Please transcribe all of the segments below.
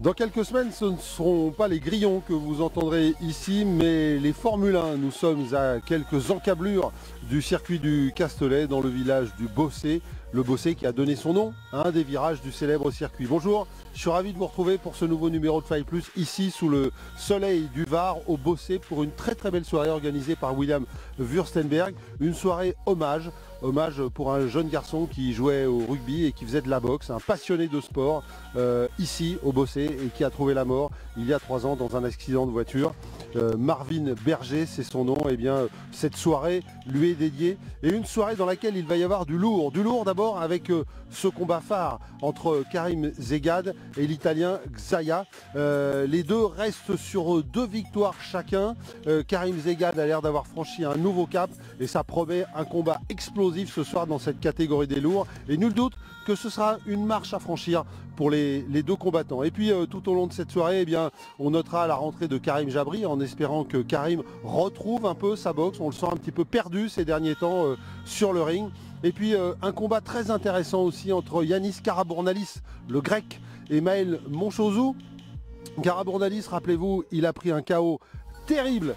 Dans quelques semaines, ce ne seront pas les grillons que vous entendrez ici, mais les Formule 1. Nous sommes à quelques encablures du circuit du Castellet, dans le village du Bossé. Le Bossé qui a donné son nom à un des virages du célèbre circuit. Bonjour, je suis ravi de vous retrouver pour ce nouveau numéro de Faille Plus, ici sous le soleil du Var, au Bossé, pour une très belle soirée organisée par William Wurstenberg. Une soirée hommage pour un jeune garçon qui jouait au rugby et qui faisait de la boxe, un passionné de sport, ici au Bossé, et qui a trouvé la mort il y a 3 ans dans un accident de voiture. Marvin Berger, c'est son nom. Et bien cette soirée lui est dédiée, et une soirée dans laquelle il va y avoir du lourd d'abord avec ce combat phare entre Karim Zegad et l'Italien Xaia. Les deux restent sur 2 victoires chacun. Karim Zegad a l'air d'avoir franchi un nouveau cap, et ça promet un combat explosif ce soir dans cette catégorie des lourds, et nul doute que ce sera une marche à franchir pour les deux combattants. Et puis tout au long de cette soirée, eh bien, on notera la rentrée de Karim Jabri, en espérant que Karim retrouve un peu sa boxe. On le sent un petit peu perdu ces derniers temps sur le ring. Et puis un combat très intéressant aussi entre Yanis Karabournalis, le grec, et Maël Monchozou. Karabournalis, rappelez-vous, il a pris un KO terrible.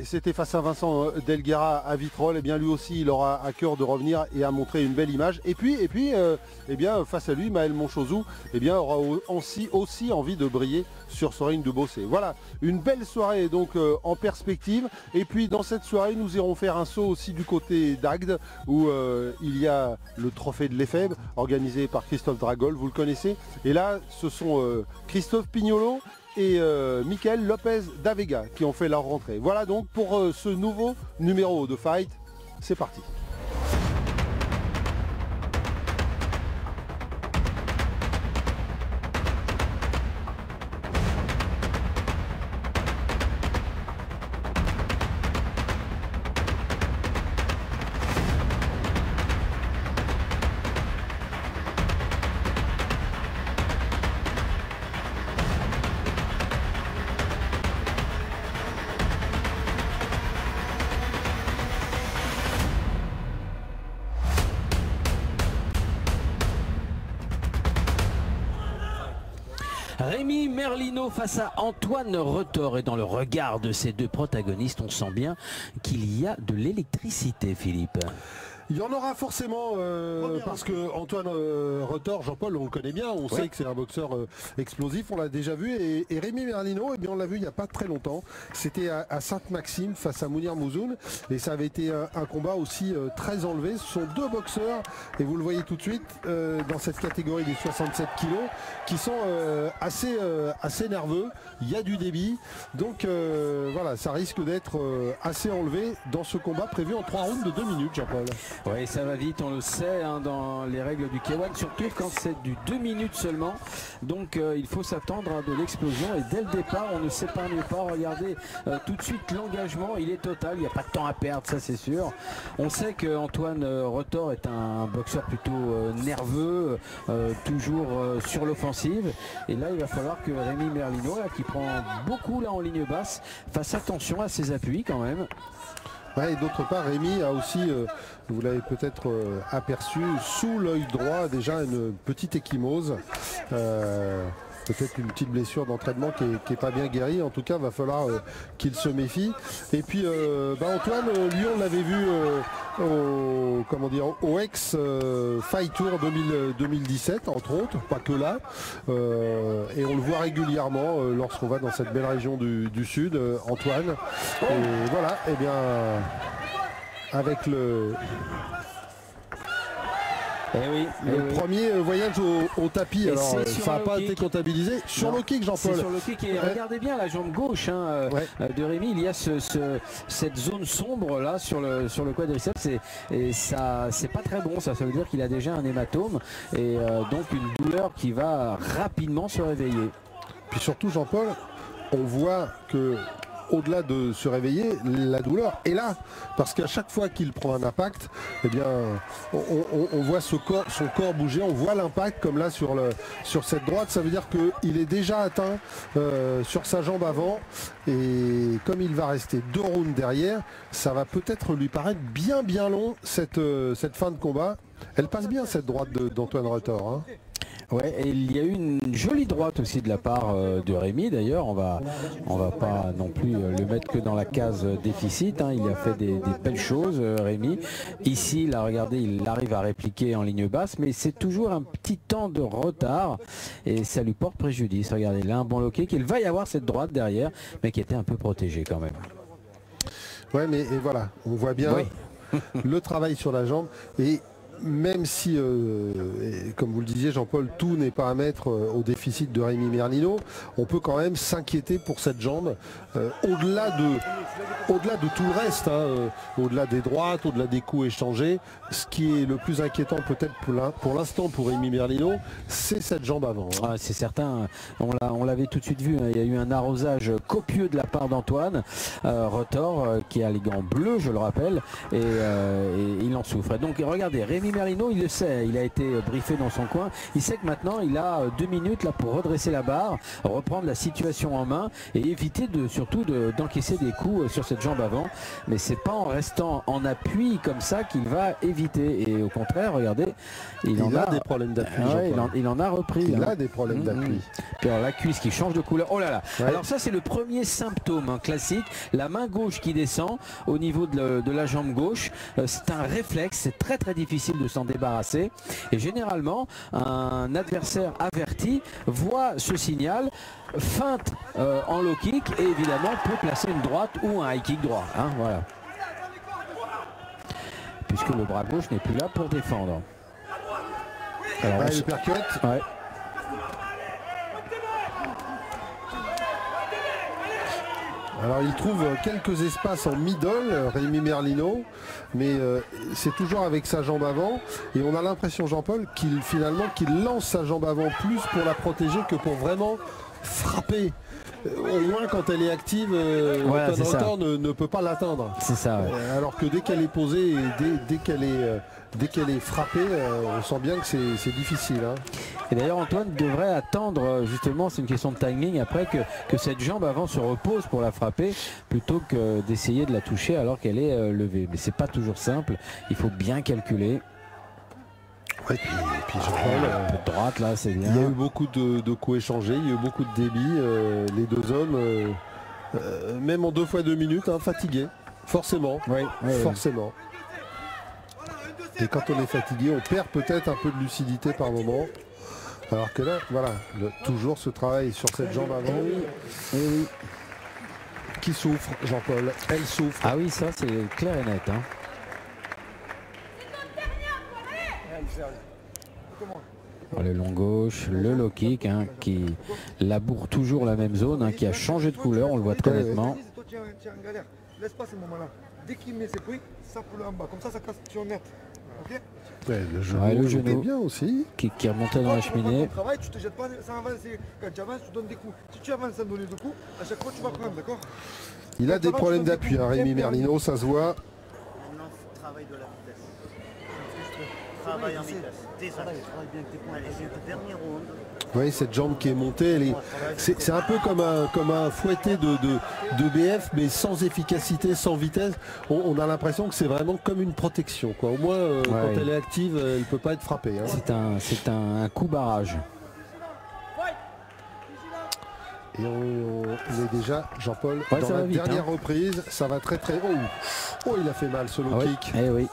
C'était face à Vincent Delguera à Vitrolles. Et bien lui aussi, il aura à cœur de revenir et à montrer une belle image. Et puis eh bien, face à lui, Maël Monchozou, eh bien, aura aussi envie de briller sur ce ring de Bossé. Voilà, une belle soirée donc en perspective. Et puis dans cette soirée, nous irons faire un saut aussi du côté d'Agde, où il y a le trophée de l'Éphèbe, organisé par Christophe Dragol, vous le connaissez. Et là, ce sont Christophe Pignolo et Michael Lopez d'Avega qui ont fait leur rentrée. Voilà donc pour ce nouveau numéro de Fight. C'est parti. Rémi Merlino face à Antoine Retort, et dans le regard de ces deux protagonistes, on sent bien qu'il y a de l'électricité, Philippe. Il y en aura forcément, parce que Antoine Retort, Jean-Paul, on le connaît bien, on sait que c'est un boxeur explosif, on l'a déjà vu, et Rémi Merlino, eh bien, on l'a vu il n'y a pas très longtemps, c'était à Sainte-Maxime face à Mounir Mouzoun, et ça avait été un combat aussi très enlevé. Ce sont 2 boxeurs, et vous le voyez tout de suite, dans cette catégorie des 67 kilos, qui sont assez nerveux. Il y a du débit, donc voilà, ça risque d'être assez enlevé dans ce combat prévu en 3 rounds de 2 minutes, Jean-Paul. Oui, ça va vite, on le sait, hein, dans les règles du K1, surtout quand c'est du 2 minutes seulement. Donc il faut s'attendre à de l'explosion, et dès le départ, on ne s'épargne pas. Regardez tout de suite l'engagement, il est total, il n'y a pas de temps à perdre, ça c'est sûr. On sait qu'Antoine Retort est un boxeur plutôt nerveux, toujours sur l'offensive. Et là, il va falloir que Rémi Merlino, là, qui prend beaucoup là en ligne basse, fasse attention à ses appuis quand même. Ouais, et d'autre part, Rémi a aussi, vous l'avez peut-être aperçu, sous l'œil droit déjà une petite ecchymose. Peut-être une petite blessure d'entraînement qui est pas bien guérie. En tout cas, va falloir qu'il se méfie. Et puis Antoine, lui, on l'avait vu au ex Fight Tour 2017, entre autres, pas que là. Et on le voit régulièrement lorsqu'on va dans cette belle région du Sud, Antoine. Et voilà, et bien avec le... Oui, le premier voyage au tapis, alors ça n'a pas été comptabilisé. Sur le kick, Jean-Paul. Sur le kick, et regardez bien la jambe gauche de Rémi, il y a cette zone sombre là sur le quadriceps, et ça c'est pas très bon, ça veut dire qu'il a déjà un hématome, et donc une douleur qui va rapidement se réveiller. Puis surtout, Jean-Paul, on voit que au-delà de se réveiller, la douleur est là, parce qu'à chaque fois qu'il prend un impact, eh bien, on voit son corps bouger, on voit l'impact comme là sur cette droite. Ça veut dire qu'il est déjà atteint sur sa jambe avant, et comme il va rester 2 rounds derrière, ça va peut-être lui paraître bien long cette fin de combat. Elle passe bien, cette droite d'Antoine Retort, hein. Ouais, et il y a eu une jolie droite aussi de la part de Rémi. D'ailleurs, on va pas non plus le mettre que dans la case déficit, hein. Il a fait des belles choses, Rémi. Ici, là, regardez, il arrive à répliquer en ligne basse, mais c'est toujours un petit temps de retard et ça lui porte préjudice. Regardez, là, un bon low kick. Il va y avoir cette droite derrière, mais qui était un peu protégée quand même. Ouais, mais et voilà, on voit bien le travail sur la jambe. Et même si, comme vous le disiez Jean-Paul, tout n'est pas à mettre au déficit de Rémi Merlino, on peut quand même s'inquiéter pour cette jambe, au-delà de tout le reste, hein, au-delà des droites, au-delà des coups échangés. Ce qui est le plus inquiétant peut-être pour l'instant pour Rémi Merlino, c'est cette jambe avant. Hein. Ah, c'est certain, on l'avait tout de suite vu, hein. Il y a eu un arrosage copieux de la part d'Antoine Rotor, qui a les gants bleus, je le rappelle, et il en souffre. Donc regardez, Rémi Merlino, il le sait, il a été briefé dans son coin, il sait que maintenant il a 2 minutes là pour redresser la barre, reprendre la situation en main et éviter surtout d'encaisser des coups sur cette jambe avant. Mais c'est pas en restant en appui comme ça qu'il va éviter, et au contraire, regardez, il en a des problèmes d'appui. Il en a repris. Il a des problèmes d'appui. Puis alors la cuisse qui change de couleur. Oh là là. Ouais. Alors ça, c'est le premier symptôme, hein, classique. La main gauche qui descend au niveau de la jambe gauche. C'est un réflexe. C'est très très difficile de s'en débarrasser. Et généralement, un adversaire averti voit ce signal, feinte en low kick et évidemment peut placer une droite ou un high kick droit. Hein, voilà. Puisque le bras gauche n'est plus là pour défendre. Alors, ouais, le percut. Ouais. Alors il trouve quelques espaces en middle, Rémi Merlino, mais c'est toujours avec sa jambe avant, et on a l'impression, Jean-Paul, qu'il lance sa jambe avant plus pour la protéger que pour vraiment frapper. Au moins quand elle est active, voilà, Antoine Rotor ne peut pas l'atteindre. C'est ça. Ouais. Alors que dès qu'elle est posée et dès qu'elle est frappée, on sent bien que c'est difficile. Hein. Et d'ailleurs, Antoine devrait attendre, justement, c'est une question de timing, après que cette jambe avant se repose pour la frapper, plutôt que d'essayer de la toucher alors qu'elle est levée. Mais c'est pas toujours simple, il faut bien calculer. Ouais, puis Jean-Paul, un peu de droite là, c'est bien. Il y a eu beaucoup de coups échangés, il y a eu beaucoup de débit. Les deux hommes, même en 2 fois 2 minutes, hein, fatigués, forcément. Forcément. Et quand on est fatigué, on perd peut-être un peu de lucidité par moment. Alors que là, voilà, toujours ce travail sur cette jambe avant. Oui. Qui souffre, Jean-Paul, elle souffre. Ah oui, ça c'est clair et net. Hein. Le long gauche, le low kick, hein, qui laboure toujours la même zone, hein, qui a changé de couleur, on le voit très nettement. Laisse pas ces moments-là. Dès qu'il met ses bruits, ça peut en bas. Comme ça casse sur net. Ok. Ouais, le genou bien aussi. Qui remontait dans la cheminée. Travail, tu te jettes pas sans avancer. Quand tu avances, tu donnes des coups. Si tu avances sans donner de coups, à chaque fois tu vas prendre, d'accord? Il a des problèmes d'appui, hein, Rémi Merlino, ça se voit. Maintenant, travail de la vitesse. Travail en vitesse. Allez, c'est le dernier round. Vous voyez cette jambe qui est montée, c'est un peu comme un fouetté de BF, mais sans efficacité, sans vitesse. On a l'impression que c'est vraiment comme une protection, quoi. Au moins, quand elle est active, elle ne peut pas être frappée. Hein. C'est un coup barrage. Et on est déjà, Jean-Paul, dans la dernière reprise. Ça va très très haut. Oh, il a fait mal ce low kick. Eh oui.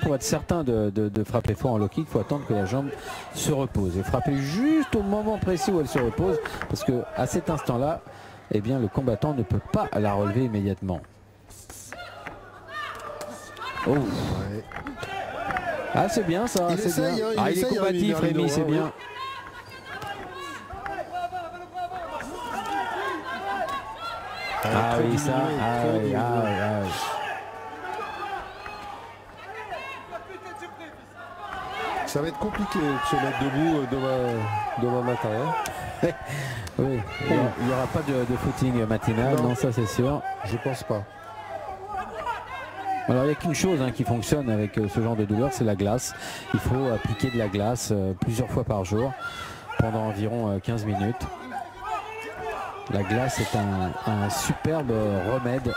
Pour être certain de frapper fort en low kick, il faut attendre que la jambe se repose et frapper juste au moment précis où elle se repose, parce que à cet instant-là, eh bien, le combattant ne peut pas la relever immédiatement. Oh. Ouais. Ah, c'est bien ça. Il essaye, bien. Hein, il est combatif, Rémi, c'est bien. Ah oui, ça. Ça va être compliqué de se mettre debout demain matin. Hein. Oui, il n'y aura pas de footing matinal, non, ça c'est sûr. Je pense pas. Alors il n'y a qu'une chose qui fonctionne avec ce genre de douleur, c'est la glace. Il faut appliquer de la glace plusieurs fois par jour pendant environ 15 minutes. La glace est un superbe remède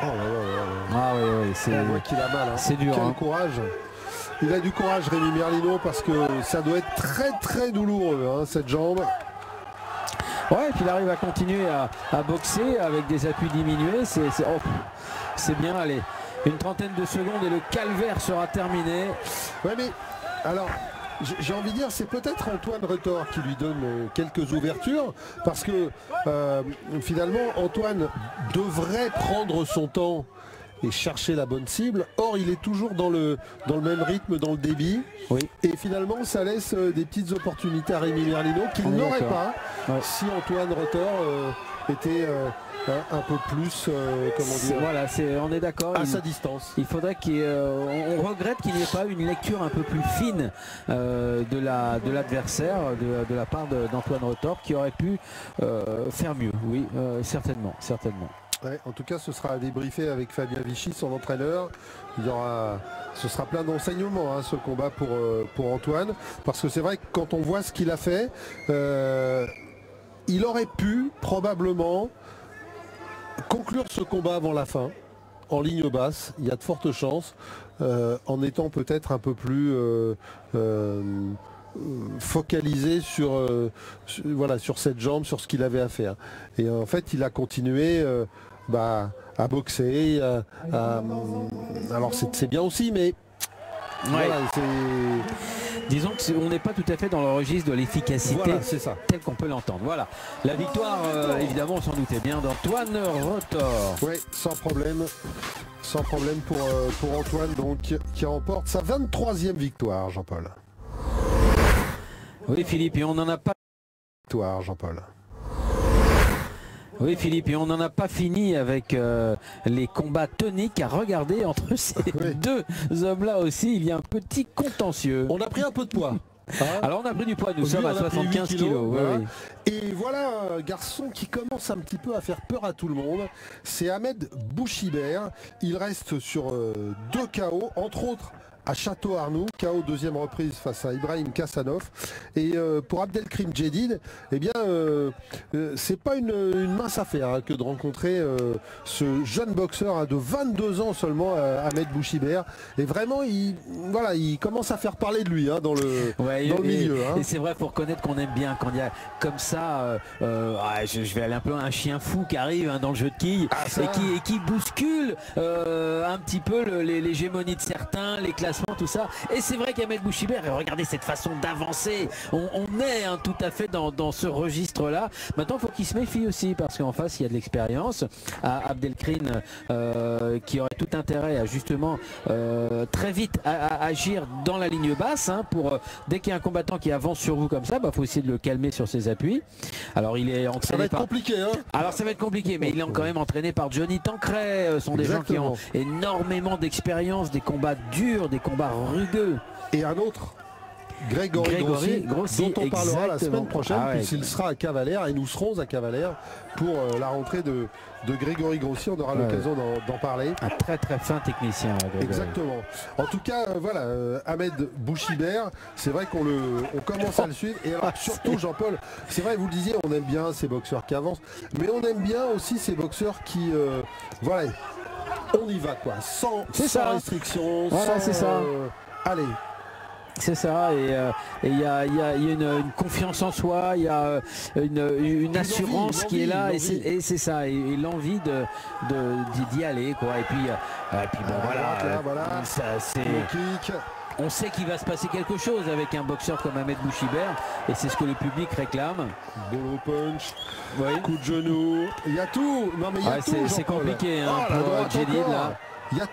Oh là là là là. Ah oui, oui, c'est On voit qu'il a mal. Hein. c'est dur. Quel Hein. courage. Il a du courage, Rémi Merlino, parce que ça doit être très très douloureux, hein, cette jambe. Ouais, et puis il arrive à continuer à boxer avec des appuis diminués. C'est bien, allez. Une trentaine de secondes et le calvaire sera terminé. Ouais, mais alors, j'ai envie de dire, c'est peut-être Antoine Retort qui lui donne quelques ouvertures, parce que finalement, Antoine devrait prendre son temps et chercher la bonne cible. Or, il est toujours dans le même rythme, dans le débit. Oui. Et finalement, ça laisse des petites opportunités à Rémi Merlino qu'il n'aurait pas si Antoine Retort était un peu plus, comment dire, Voilà, on est d'accord. à sa distance. Il faudrait on regrette qu'il n'y ait pas une lecture un peu plus fine de l'adversaire, de la part d'Antoine Retort, qui aurait pu faire mieux. Oui, certainement. Ouais, en tout cas, ce sera à débriefer avec Fabien Vichy, son entraîneur. Ce sera plein d'enseignements, hein, ce combat pour Antoine. Parce que c'est vrai que quand on voit ce qu'il a fait, il aurait pu probablement conclure ce combat avant la fin, en ligne basse. Il y a de fortes chances, en étant peut-être un peu plus focalisé sur cette jambe, sur ce qu'il avait à faire. Et en fait, il a continué à boxer. Alors c'est bien aussi, mais voilà, disons qu'on n'est pas tout à fait dans le registre de l'efficacité, voilà, c'est ça, tel qu'on peut l'entendre. Voilà, la victoire, évidemment, on s'en doutait bien, d'Antoine Retort. Oui, sans problème pour Antoine, donc, qui remporte sa 23e victoire, Jean-Paul. Oui, Philippe, et on n'en a pas. Victoire, Jean-Paul. Oui, Philippe, et on n'en a pas fini avec les combats toniques à regarder entre ces deux hommes-là aussi. Il y a un petit contentieux. On a pris un peu de poids. Hein, alors on a pris du poids, nous sommes à 75 kilos. Voilà. Oui. Et voilà un garçon qui commence un petit peu à faire peur à tout le monde. C'est Ahmed Bouchibert. Il reste sur 2 KO, entre autres à Château Arnoux, KO deuxième reprise face à Ibrahim Kassanov. Et pour Abdelkrim Djedid, eh bien, c'est pas une mince affaire, hein, que de rencontrer ce jeune boxeur, hein, de 22 ans seulement, Ahmed Bouchibert. Et vraiment, il commence à faire parler de lui, hein, dans le milieu. Hein. Et c'est vrai, faut reconnaître qu'on aime bien quand il y a comme ça, je vais aller un peu un chien fou qui arrive, hein, dans le jeu de quilles, et qui bouscule un petit peu l'hégémonie de certains, les classements, tout ça. Et c'est vrai qu'Ahmed Bouchibert, regardez cette façon d'avancer, on est, hein, tout à fait dans ce registre là. Maintenant il faut qu'il se méfie aussi, parce qu'en face il y a de l'expérience. Abdelkrim qui aurait tout intérêt à justement très vite à agir dans la ligne basse, hein, pour dès qu'il y a un combattant qui avance sur vous comme ça, faut essayer de le calmer sur ses appuis. Alors il est entraîné, ça va être compliqué, hein. Alors ça va être compliqué, mais il est quand même entraîné par Johnny Tancret. Ce sont des gens qui ont énormément d'expérience, des combats durs, des combats rugueux. Et un autre, Grégory Grossi, dont on parlera la semaine prochaine, puisqu'il sera à Cavalère, et nous serons à Cavalère pour la rentrée de Grégory Grossi. On aura l'occasion d'en parler. Un très très fin technicien, Grégory. Exactement. En tout cas, voilà, Ahmed Bouchibert, c'est vrai qu'on commence à le suivre. Et alors surtout, Jean-Paul, c'est vrai, vous le disiez, on aime bien ces boxeurs qui avancent, mais on aime bien aussi ces boxeurs qui, voilà, on y va, quoi, sans restriction. Voilà, c'est ça. Allez. C'est ça, et il y a une confiance en soi, il y a une assurance qui est là, et c'est ça, et l'envie d'y aller, quoi. Et puis bon, voilà, ça, on sait qu'il va se passer quelque chose avec un boxeur comme Ahmed Bouchibert, et c'est ce que le public réclame. Bolo punch, coup de genou, il y a tout. Non mais il y a tout. C'est compliqué, hein, pour Djedid là. Il y a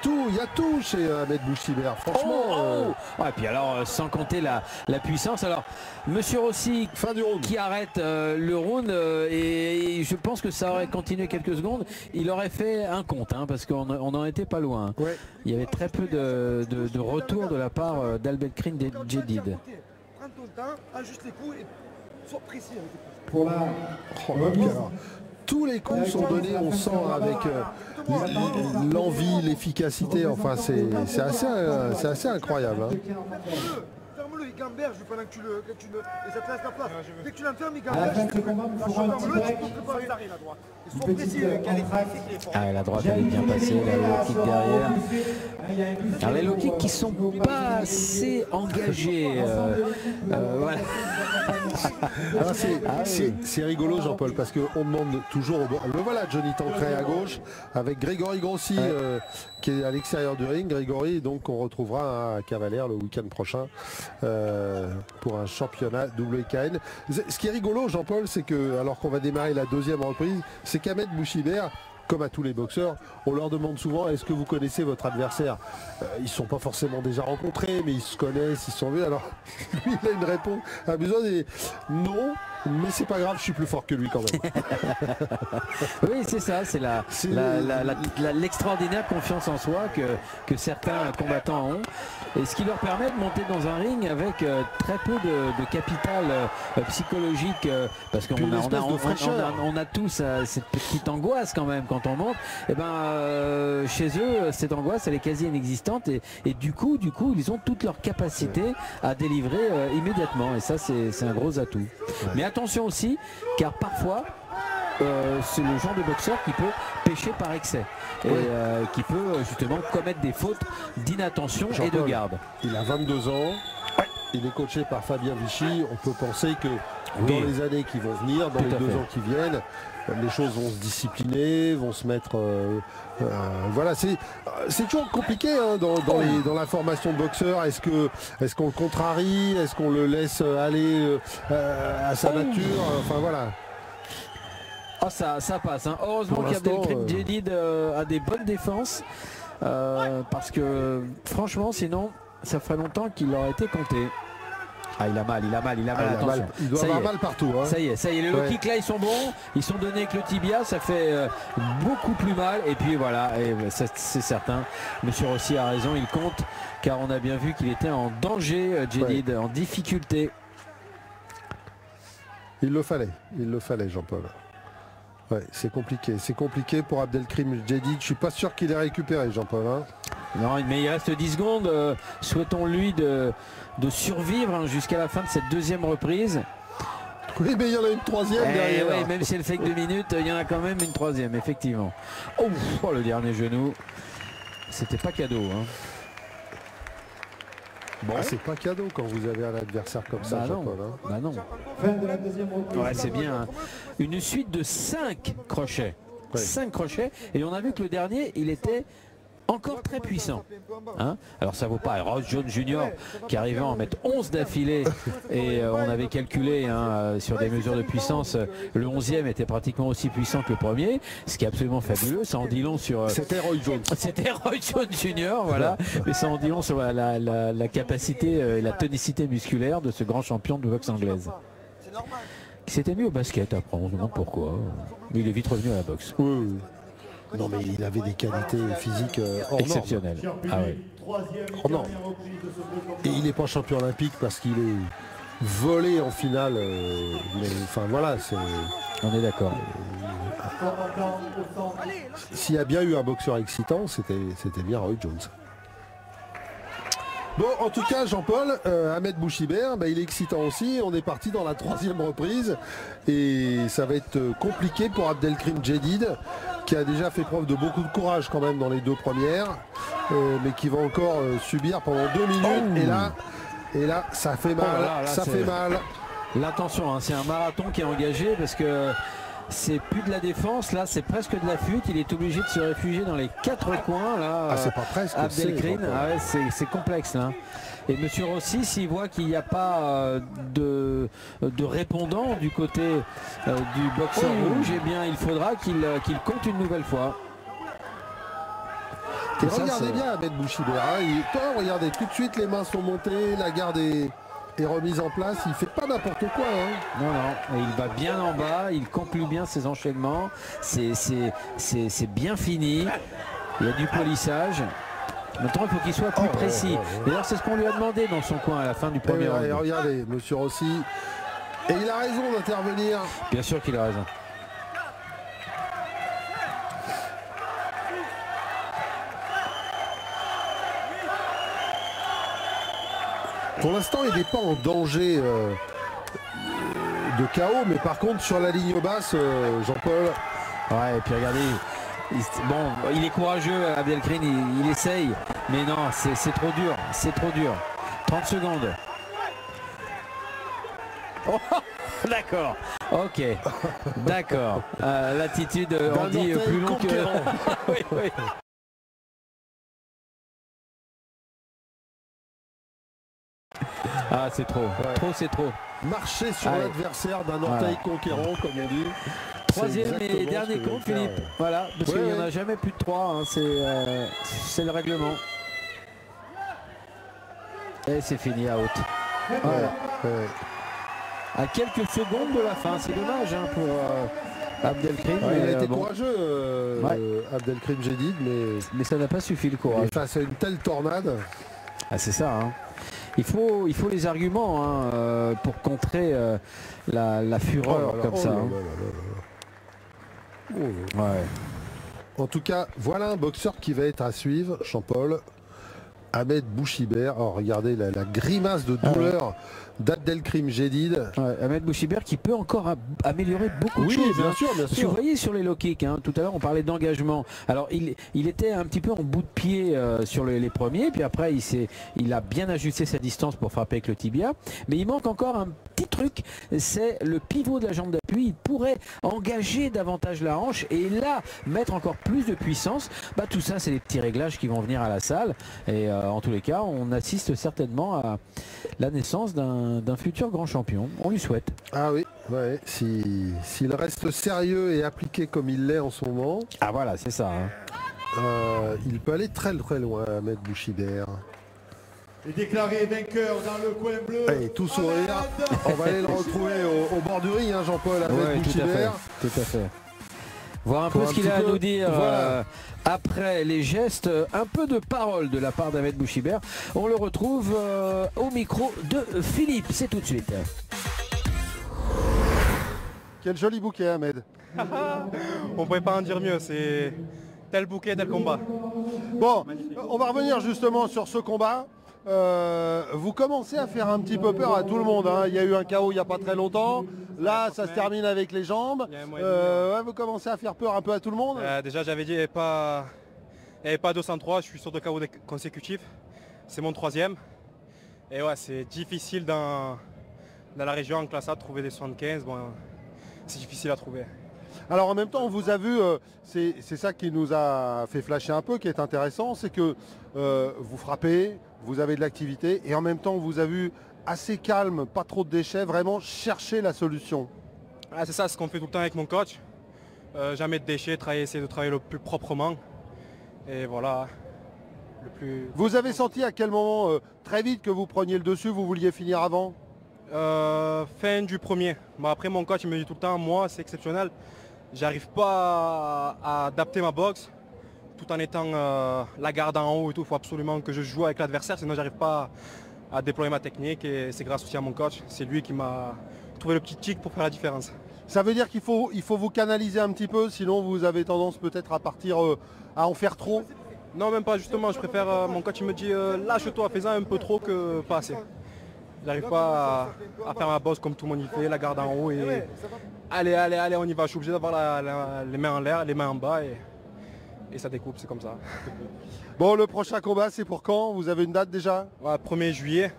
tout chez Ahmed Bouchibert, franchement. Et puis alors, sans compter la puissance. Alors, Monsieur Rossi, fin du round, qui arrête le round, et je pense que ça aurait continué quelques secondes, il aurait fait un compte, hein, parce qu'on n'en était pas loin. Ouais. Il y avait très peu de retour de la part d'Abdelkrim Djedid. Prends ton temps, ajuste les coups et sois précis avec les coups. Pour alors, tous les coups sont donnés, on sent, avec l'envie, l'efficacité, enfin c'est assez incroyable, hein. Enferme-le, il gamberge pendant que tu le. Et ça te laisse la place. Dès que tu l'enfermes, il À la gamberge. fin de ce combat, il faudra un petit Enferme-le, tu break. peux préparer l'arrêt, la droite. Ils sont Une précis, petite les gars. entracte. Ah, la droite elle est bien passée, là, le kick derrière. Alors les low kicks qui sont pas assez engagés. Voilà. Alors, c'est rigolo Jean-Paul parce qu'on demande toujours le voilà Johnny Tancret à gauche avec Grégory Grossi qui est à l'extérieur du ring. Grégory donc on retrouvera à Cavalère le week-end prochain pour un championnat WKN. Ce qui est rigolo Jean-Paul, c'est que alors qu'on va démarrer la deuxième reprise, c'est qu'Ahmed Bouchibert, comme à tous les boxeurs, on leur demande souvent est-ce que vous connaissez votre adversaire. Ils ne sont pas forcément déjà rencontrés, mais ils se connaissent, ils se sont vus. Alors lui, il a une réponse abuseuse et non, mais c'est pas grave, je suis plus fort que lui quand même. Oui, c'est ça, c'est l'extraordinaire confiance en soi que certains combattants ont. Et ce qui leur permet de monter dans un ring avec très peu de capital psychologique, parce qu'on a tous cette petite angoisse quand même quand on monte. Et ben chez eux, cette angoisse elle est quasi inexistante et du coup ils ont toute leur capacité à délivrer immédiatement. Et ça c'est un gros atout. Mais attention aussi, car parfois c'est le genre de boxeur qui peut pécher par excès et qui peut justement commettre des fautes d'inattention et de garde. Il a 22 ans, il est coaché par Fabien Vichy. On peut penser que dans les années qui vont venir, dans les 2 ans qui viennent, les choses vont se discipliner, vont se mettre... voilà, c'est toujours compliqué hein, dans la formation de boxeur. Est-ce qu'on le contrarie? Est-ce qu'on le laisse aller à sa nature? Enfin voilà. Oh, ça passe, hein. Heureusement qu'Abdelkrim Djedid a des bonnes défenses parce que franchement sinon ça ferait longtemps qu'il aurait été compté. Ah, il a mal, attention. Il doit avoir mal partout. Hein. Ça y est, les low kicks là ils sont bons, ils sont donnés avec le tibia, ça fait beaucoup plus mal. Et puis voilà, c'est certain, Monsieur Rossi a raison, il compte, car on a bien vu qu'il était en danger, Djedid, en difficulté. Il le fallait Jean-Paul. Ouais, c'est compliqué pour Abdelkrim Djedid. Je suis pas sûr qu'il ait récupéré Jean-Paul. Hein. Non, mais il reste 10 secondes. Souhaitons-lui de survivre hein, jusqu'à la fin de cette deuxième reprise. Oui, mais il y en a une troisième derrière. Ouais, même si elle fait que 2 minutes, il y en a quand même une troisième, effectivement. Oh, le dernier genou. C'était pas cadeau. Hein. Bon. Ah, c'est pas cadeau quand vous avez un adversaire comme ça, Jean-Paul. Hein. Bah non. Fin de la deuxième reprise. Ouais, c'est bien. Hein. Une suite de 5 crochets. 5 crochets. Et on a vu que le dernier, il était encore très puissant. Hein, alors ça vaut pas Ross Jones Junior qui arrivait à en mettre 11 d'affilée et on avait calculé hein, sur des mesures de puissance, le 11e était pratiquement aussi puissant que le premier, ce qui est absolument fabuleux. Ça en dit long sur... C'était Roy Jones. C'était Roy Jones Junior, voilà. Mais ça en dit long sur la capacité et la tonicité musculaire de ce grand champion de boxe anglaise. Qui s'était mis au basket après, on se demande pourquoi. Mais il est vite revenu à la boxe. Oui. Non mais il avait des qualités physiques exceptionnelles. Ah ouais. Non. Et il n'est pas champion olympique parce qu'il est volé en finale. Mais enfin voilà, c'est. On est d'accord. S'il y a bien eu un boxeur excitant, c'était bien Roy Jones. Bon, en tout cas, Jean-Paul, Ahmed Bouchibert, bah, il est excitant aussi. On est parti dans la 3e reprise et ça va être compliqué pour Abdelkrim Djedid, qui a déjà fait preuve de beaucoup de courage quand même dans les 2 premières, mais qui va encore subir pendant 2 minutes. Et là, ça fait mal. Ça fait mal. L'attention, hein, c'est un marathon qui est engagé parce que c'est plus de la défense, là c'est presque de la fuite. Il est obligé de se réfugier dans les 4 coins là. C'est pas presque. Abdelkrim, c'est complexe là. Et Monsieur Rossi, s'il voit qu'il n'y a pas de répondant du côté du boxeur rouge, eh bien il faudra qu'il compte une nouvelle fois. Et regardez bien Ahmed Bouchibert, hein, regardez, tout de suite les mains sont montées, la garde est remise en place, il fait pas n'importe quoi. Hein. Non, et il va bien en bas, il conclut bien ses enchaînements, c'est bien fini, il y a du polissage. Maintenant, il faut qu'il soit plus précis. D'ailleurs, c'est ce qu'on lui a demandé dans son coin à la fin du premier round. Et regardez, Monsieur Rossi, et il a raison d'intervenir. Bien sûr qu'il a raison. Pour l'instant, il n'est pas en danger de KO, mais par contre, sur la ligne basse, Jean-Paul... Ouais, et puis regardez, bon, il est courageux, Abdelkrim, il essaye, mais non, c'est trop dur, c'est trop dur. 30 secondes. Oh, d'accord, ok, d'accord. L'attitude, on dit plus long que... oui, oui. Ah, c'est trop, trop, c'est trop. Marcher sur l'adversaire d'un orteil conquérant, comme on dit. Troisième et dernier compte, Philippe. Voilà, parce qu'il n'y en a jamais plus de 3, hein, c'est le règlement. Et c'est fini, out. Voilà. À quelques secondes de la fin, c'est dommage hein, pour Abdelkrim. Il a été courageux, Abdelkrim Jedid, mais ça n'a pas suffi le courage. Face à une telle tornade. Ah, c'est ça. Hein. Il faut les arguments hein, pour contrer la fureur comme ça. En tout cas, voilà un boxeur qui va être à suivre, Jean-Paul. Ahmed Bouchibert. Oh, regardez la grimace de douleur d'Abdelkrim Jedid. Ahmed Bouchibert qui peut encore améliorer beaucoup de choses. Bien sûr, bien sûr. Vous voyez sur les low kicks, hein, tout à l'heure on parlait d'engagement. Alors il était un petit peu en bout de pied sur les premiers, puis après il a bien ajusté sa distance pour frapper avec le tibia. Mais il manque encore un petit truc, c'est le pivot de la jambe d'appui. Il pourrait engager davantage la hanche et là mettre encore plus de puissance. Bah, tout ça c'est des petits réglages qui vont venir à la salle. Et en tous les cas, on assiste certainement à la naissance d'un futur grand champion. On lui souhaite. Ah oui, s'il reste sérieux et appliqué comme il l'est en ce moment. Ah voilà, c'est ça. Hein. Il peut aller très très loin, Ahmed Bouchibert. Et déclaré vainqueur dans le coin bleu. Et tout sourire. On va aller le retrouver au bord du ring, hein, Jean-Paul, Ahmed Bouchibert. Tout à fait. Voir un peu ce qu'il a à nous dire après les gestes, un peu de parole de la part d'Ahmed Bouchibert. On le retrouve au micro de Philippe, c'est tout de suite. Quel joli bouquet, Ahmed. On ne pourrait pas en dire mieux, c'est tel bouquet, tel combat. Bon, on va revenir justement sur ce combat. Vous commencez à faire un petit peu peur à tout le monde. Hein. Il y a eu un KO il n'y a pas très longtemps. Là, ça se termine avec les jambes. Vous commencez à faire peur un peu à tout le monde. Déjà, j'avais dit qu'il n'y avait pas 203. Je suis sur 2 KO consécutifs. C'est mon 3e. Et ouais, c'est difficile dans la région en classe A de trouver des 75. Bon, c'est difficile à trouver. Alors en même temps, on vous a vu, c'est ça qui nous a fait flasher un peu, qui est intéressant, c'est que vous frappez, vous avez de l'activité, et en même temps, on vous a vu assez calme, pas trop de déchets, vraiment chercher la solution. Ah, c'est ça, ce qu'on fait tout le temps avec mon coach. Jamais de déchets, essayer de travailler le plus proprement. Et voilà, le plus... Vous avez senti à quel moment, très vite, que vous preniez le dessus, vous vouliez finir avant? Fin du premier. Bon, après, mon coach il me dit tout le temps, moi, c'est exceptionnel. J'arrive pas à adapter ma boxe tout en étant la garde en haut et tout. Il faut absolument que je joue avec l'adversaire, sinon j'arrive pas à déployer ma technique et c'est grâce aussi à mon coach. C'est lui qui m'a trouvé le petit tic pour faire la différence. Ça veut dire qu'il faut vous canaliser un petit peu, sinon vous avez tendance peut-être à partir à en faire trop? Non, même pas, justement, je préfère, mon coach il me dit lâche-toi, fais-en un peu trop que pas assez. J'arrive pas à faire ma bosse comme tout le monde y fait, la garde en haut et allez, on y va. Je suis obligé d'avoir les mains en l'air, les mains en bas et ça découpe, c'est comme ça. Bon, le prochain combat, c'est pour quand? Vous avez une date déjà? 1er juillet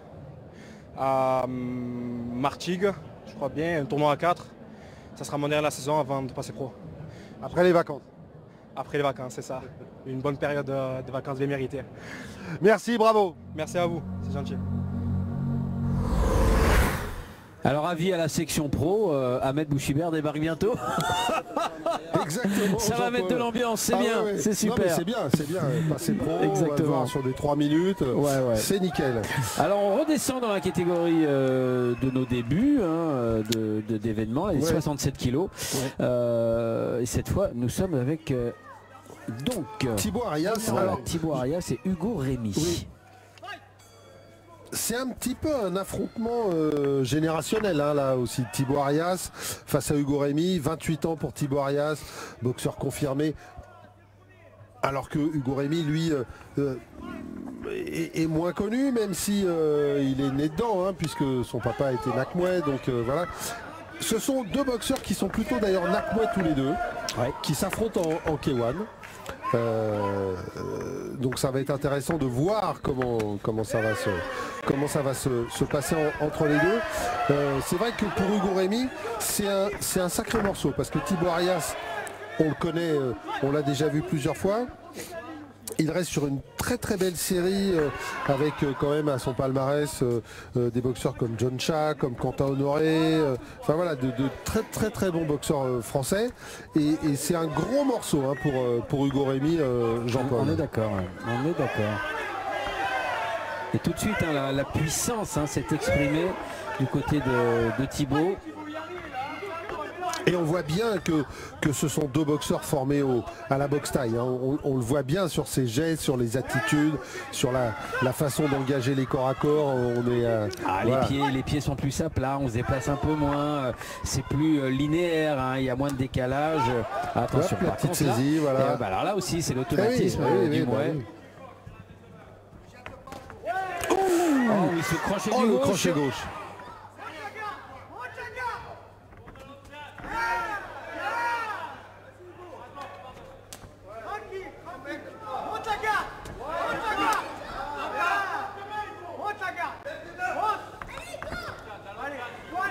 à Martigues, je crois bien, un tournoi à 4. Ça sera mon dernier de la saison avant de passer pro. Après les vacances? Après les vacances, c'est ça. Une bonne période de vacances bien méritée. Merci, bravo. Merci à vous, c'est gentil. Alors avis à la section pro, Ahmed Bouchibert débarque bientôt. Exactement. Ça va mettre de l'ambiance, c'est bien, c'est super. C'est bien, passer pro, exactement. On va voir sur des 3 minutes, c'est nickel. Alors on redescend dans la catégorie de nos débuts d'événements, les 67 kilos. Et cette fois nous sommes avec Thibaut Arias. Thibaut Arias et Hugo Rémy. Oui. C'est un petit peu un affrontement générationnel hein, là aussi. Thibaut Arias face à Hugo Rémy, 28 ans pour Thibaut Arias, boxeur confirmé. Alors que Hugo Rémy, lui, est moins connu, même si il est né dedans, hein, puisque son papa était Nakmoué, donc voilà. Ce sont deux boxeurs qui sont plutôt d'ailleurs Nakmoué tous les deux, qui s'affrontent en K1. Donc ça va être intéressant de voir comment ça va se passer entre les deux. C'est vrai que pour Hugo Rémy, c'est un sacré morceau, parce que Thibaut Arias, on le connaît, on l'a déjà vu plusieurs fois. Il reste sur une très très belle série avec quand même à son palmarès des boxeurs comme John Cha, comme Quentin Honoré, enfin voilà, de très très bons boxeurs français. Et c'est un gros morceau hein, pour Hugo Rémy, Jean-Paul. On est d'accord, on est d'accord. Et tout de suite, hein, la puissance hein, s'est exprimée du côté de Thibaut. Et on voit bien que ce sont deux boxeurs formés à la boxe taille. Hein. On le voit bien sur ses gestes, sur les attitudes, sur la façon d'engager les corps à corps. On est, voilà. Les pieds sont plus à plat, on se déplace un peu moins, c'est plus linéaire, hein, il y a moins de décalage. Attention, la petite saisie, voilà. Bah alors là aussi, c'est l'automatisme du Mouet. Oh, oui, ce crochet le crochet gauche.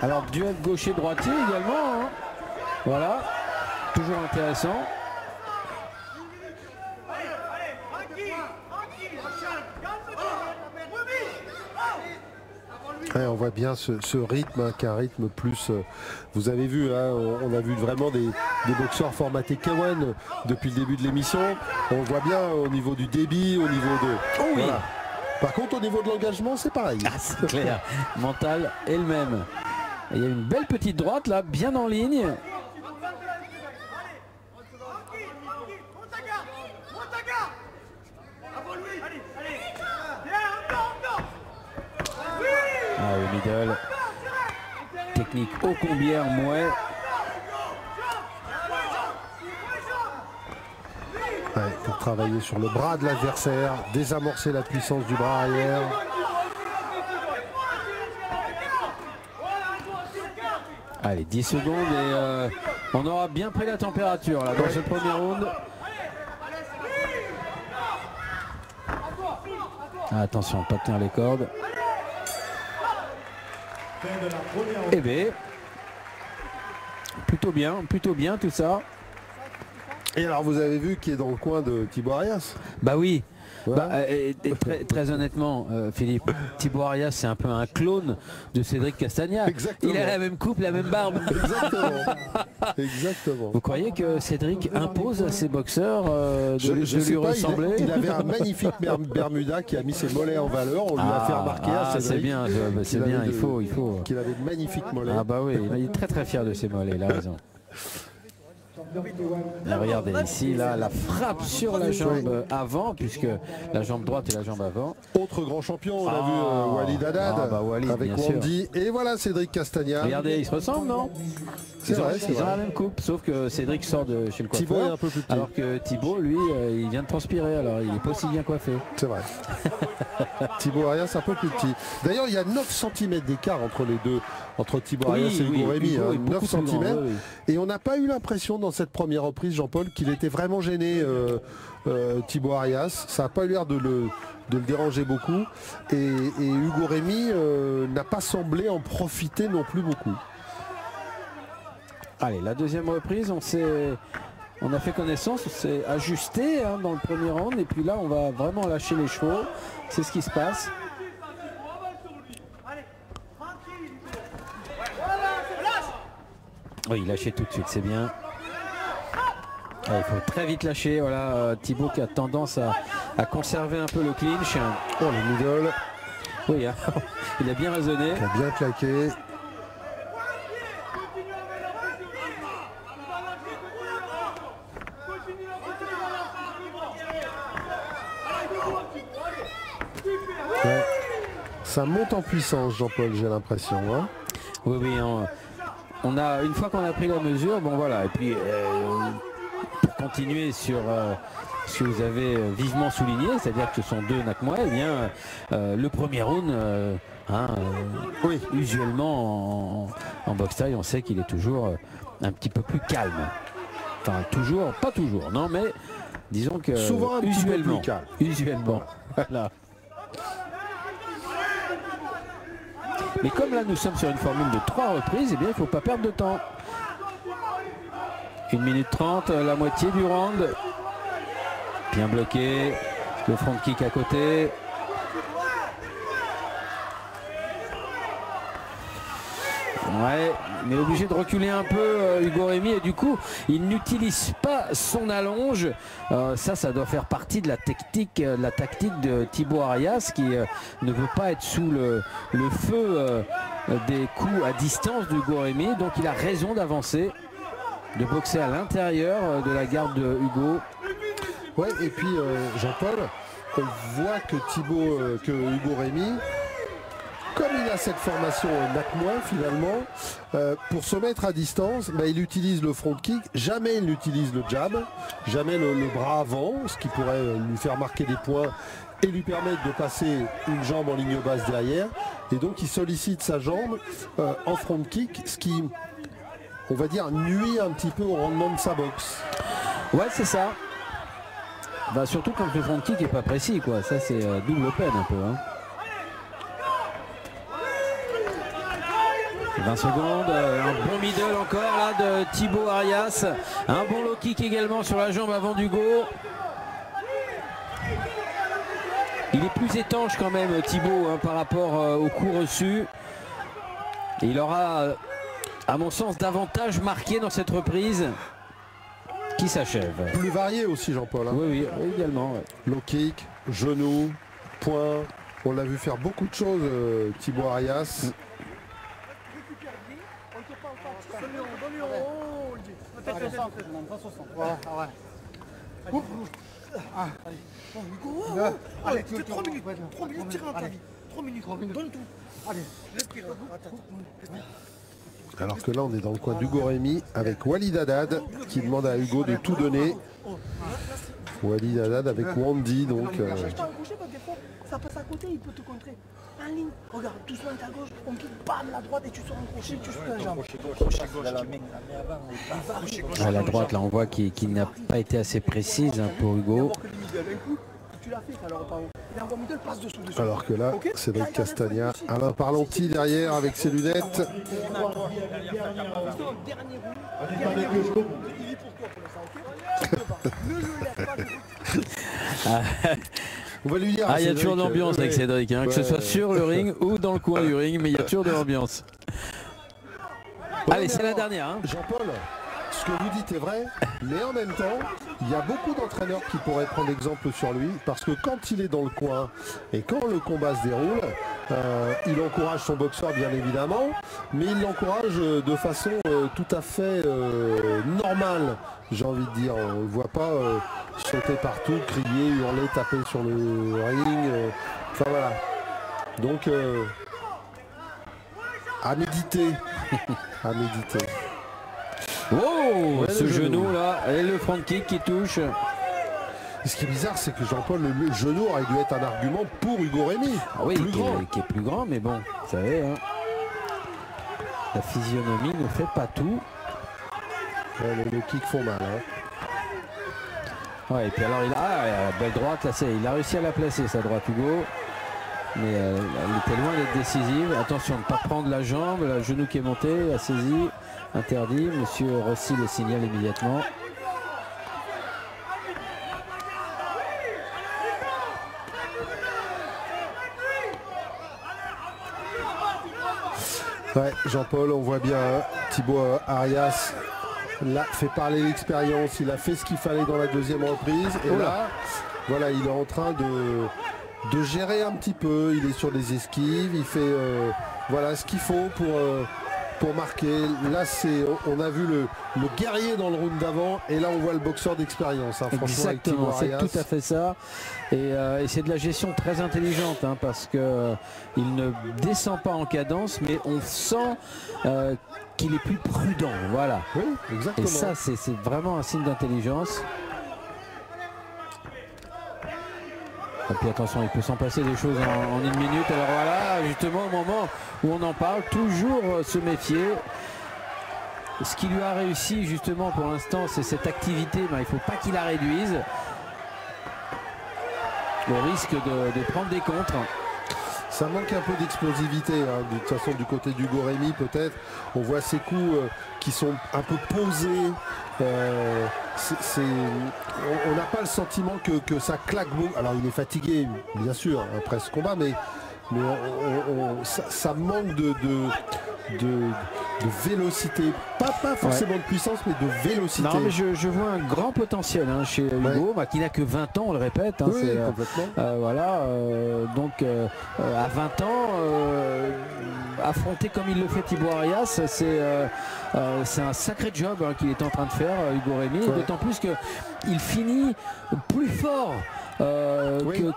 Alors duel gaucher-droitier également, hein. Voilà, toujours intéressant. Ouais, on voit bien ce rythme, hein, qu'un rythme plus... vous avez vu, hein, on a vu vraiment des boxeurs formatés K1 depuis le début de l'émission. On voit bien au niveau du débit, au niveau de... Oh oui. Voilà. Par contre, au niveau de l'engagement, c'est pareil. Ah, c'est clair, mental est le même. Il y a une belle petite droite là, bien en ligne. Ah, au middle. Technique ô combien Mouet. Ouais, pour travailler sur le bras de l'adversaire, désamorcer la puissance du bras arrière. Allez, 10 secondes et on aura bien pris la température là dans ce premier round. Ah, attention, pas tenir les cordes. Eh bien, plutôt bien tout ça. Et alors vous avez vu qui est dans le coin de Thibaut Arias? Bah oui. Ouais. Bah, très honnêtement, Philippe, Thibaut Arias c'est un peu un clone de Cédric Castagnac. Exactement. Il a la même coupe, la même barbe. Exactement. Exactement. Vous croyez que Cédric impose à ses boxeurs je lui pas, ressembler? il avait un magnifique Bermuda qui a mis ses mollets en valeur. On lui a fait remarquer à Cédric. C'est bien, c'est bien, il faut. Qu'il avait de magnifiques mollets. Ah bah oui, il est très très fier de ses mollets, il a raison. Là, regardez ici, là, la frappe sur la jambe avant, puisque la jambe droite et la jambe avant. Autre grand champion, on a vu Walid Haddad avec Wandy. Et voilà Cédric Castagnac. Regardez, ils se ressemblent, non? Ils ont la même coupe, sauf que Cédric sort de chez le coiffeur. Thibaut est un peu plus petit. Alors que Thibaut, lui, il vient de transpirer, alors il n'est pas aussi bien coiffé. C'est vrai. Thibaut Arias un peu plus petit. D'ailleurs, il y a 9 cm d'écart entre les deux, entre Thibaut Arias et Hugo Rémy. 9 cm. Et on n'a pas eu l'impression dans cette première reprise, Jean-Paul, qu'il était vraiment gêné, Thibaut Arias. Ça n'a pas eu l'air de le déranger beaucoup. Et Hugo Rémy n'a pas semblé en profiter non plus beaucoup. Allez, la deuxième reprise, on a fait connaissance, on s'est ajusté hein, dans le premier round. Et puis là, on va vraiment lâcher les chevaux. C'est ce qui se passe. Oui, lâcher tout de suite, c'est bien. Ah, il faut très vite lâcher. Voilà, Thibaut qui a tendance à conserver un peu le clinch. Oh, le middle. Oui, hein, il a bien raisonné. Il a bien claqué. Ouais. Ça monte en puissance, Jean-Paul, j'ai l'impression. Hein. Oui, on a une fois qu'on a pris la mesure, bon voilà, et puis pour continuer sur ce que vous avez vivement souligné, c'est-à-dire que ce sont deux Nakmois, eh bien le premier round, oui, usuellement en boxe taille, on sait qu'il est toujours un petit peu plus calme. Enfin toujours, pas toujours, non, mais disons que souvent un petit peu plus calme. Usuellement, voilà. Mais comme là nous sommes sur une formule de 3 reprises, eh bien il ne faut pas perdre de temps. 1 minute 30, la moitié du round. Bien bloqué, le front kick à côté. Ouais, mais obligé de reculer un peu Hugo Rémy, et du coup il n'utilise pas son allonge. Ça doit faire partie de la tactique de Thibaut Arias, qui ne veut pas être sous le feu des coups à distance d'Hugo Rémy. Donc il a raison d'avancer, de boxer à l'intérieur de la garde de Hugo. Ouais, et puis Jean-Paul, on voit que Hugo Rémy, comme il a cette formation Nakmois finalement, pour se mettre à distance, il utilise le front kick, jamais il n'utilise le jab, jamais le bras avant, ce qui pourrait lui faire marquer des points et lui permettre de passer une jambe en ligne basse derrière. Et donc il sollicite sa jambe en front kick, ce qui, on va dire, nuit un petit peu au rendement de sa boxe. Ouais, c'est ça. Surtout quand le front kick est pas précis, quoi. Ça c'est double peine un peu. 20 secondes, un bon middle encore là de Thibaut Arias, un bon low kick également sur la jambe avant d'Hugo. Il est plus étanche quand même Thibaut par rapport au coup reçu. Et il aura à mon sens davantage marqué dans cette reprise qui s'achève. Plus varié aussi Jean-Paul. Oui, également. Ouais. Low kick, genou, point. On l'a vu faire beaucoup de choses Thibaut Arias. Allez, tu fais 3 minutes. 3 minutes, tire dans ta vie. 3 minutes, donne tout. Allez, respire. Alors que là, on est dans le coin d'Hugo Rémy avec Walid Haddad qui demande à Hugo de tout donner. Walid Haddad avec Wandy, donc. Ça passe à côté, il peut te contrer. En ligne, regarde, doucement à gauche, on quitte, bam, la droite et tu sors un crochet, tu fais un jambe. À la droite, là, on voit qu'il n'a pas été assez précise pour Hugo. Alors que là, Cédric Castagna, Alain Parlanti derrière avec ses lunettes. On va lui dire. Il y a toujours d'ambiance avec Cédric, que ce soit sur le ring ou dans le coin du ring, mais il y a toujours de l'ambiance. Allez, c'est la dernière. Jean-Paul, ce que vous dites est vrai, mais en même temps, il y a beaucoup d'entraîneurs qui pourraient prendre exemple sur lui, parce que quand il est dans le coin et quand le combat se déroule, il encourage son boxeur bien évidemment, mais il l'encourage de façon tout à fait normale, j'ai envie de dire. On ne voit pas sauter partout, crier, hurler, taper sur le ring, enfin voilà. Donc à méditer. À méditer. Oh, ouais, ce genou là, et le front kick qui touche. Ce qui est bizarre, c'est que Jean-Paul, le genou aurait dû être un argument pour Hugo Rémy. Oui, qui est plus grand, mais bon, vous savez, la physionomie ne fait pas tout. Les kicks font mal. Ouais, et puis alors il a belle droite, là, il a réussi à la placer sa droite Hugo. Mais elle était loin d'être décisive. Attention de ne pas prendre la jambe, le genou qui est monté, la saisie, interdit. Monsieur Rossi le signale immédiatement. Ouais, Jean-Paul, on voit bien Thibaut Arias là fait parler l'expérience, il a fait ce qu'il fallait dans la deuxième reprise. Et là, voilà, il est en train de gérer un petit peu, il est sur des esquives, il fait voilà ce qu'il faut pour marquer. Là, on a vu le guerrier dans le round d'avant, et là on voit le boxeur d'expérience. Exactement, c'est tout à fait ça. Et c'est de la gestion très intelligente, parce que il ne descend pas en cadence, mais on sent qu'il est plus prudent. Voilà. Oui, exactement. Et ça, c'est vraiment un signe d'intelligence. Et puis attention, il peut s'en passer des choses en une minute. Alors voilà, justement au moment où on en parle, toujours se méfier. Ce qui lui a réussi justement pour l'instant, c'est cette activité, il ne faut pas qu'il la réduise. Au risque de prendre des contres. Ça manque un peu d'explosivité, hein, de toute façon du côté d'Hugo Rémy peut-être. On voit ces coups qui sont un peu posés. On n'a pas le sentiment que ça claque beaucoup. Alors il est fatigué, bien sûr, après ce combat, mais ça manque de vélocité. Pas forcément de puissance, mais de vélocité. Non, mais je vois un grand potentiel hein, chez Hugo, qui n'a que 20 ans, on le répète. Hein, oui, complètement. Voilà, donc à 20 ans, affronter comme il le fait Thibaut Arias, c'est un sacré job hein, qu'il est en train de faire, Hugo Rémy, d'autant plus qu'il finit plus fort.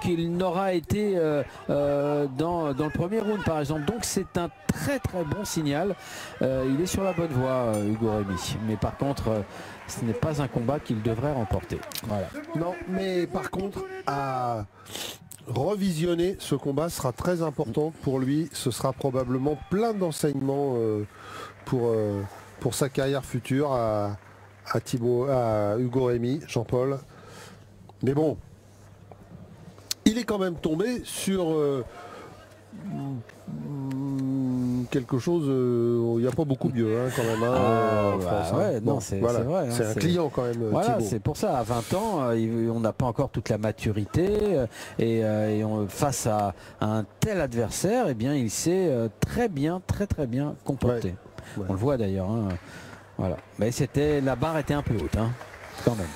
Qu'il n'aura été dans le premier round par exemple, donc c'est un très bon signal. Il est sur la bonne voie, Hugo Rémy, mais par contre ce n'est pas un combat qu'il devrait remporter. Voilà. Non, mais par contre à revisionner ce combat sera très important pour lui. Ce sera probablement plein d'enseignements pour sa carrière future à Hugo Rémy, Jean-Paul. Mais bon, il est quand même tombé sur quelque chose, il n'y a pas beaucoup mieux hein, quand même. Hein, c'est voilà, vrai. C'est un client quand même. Voilà, c'est pour ça, à 20 ans, on n'a pas encore toute la maturité et face à un tel adversaire, eh bien, il s'est très bien comporté. On le voit d'ailleurs. Hein, voilà. Mais la barre était un peu haute, hein, quand même.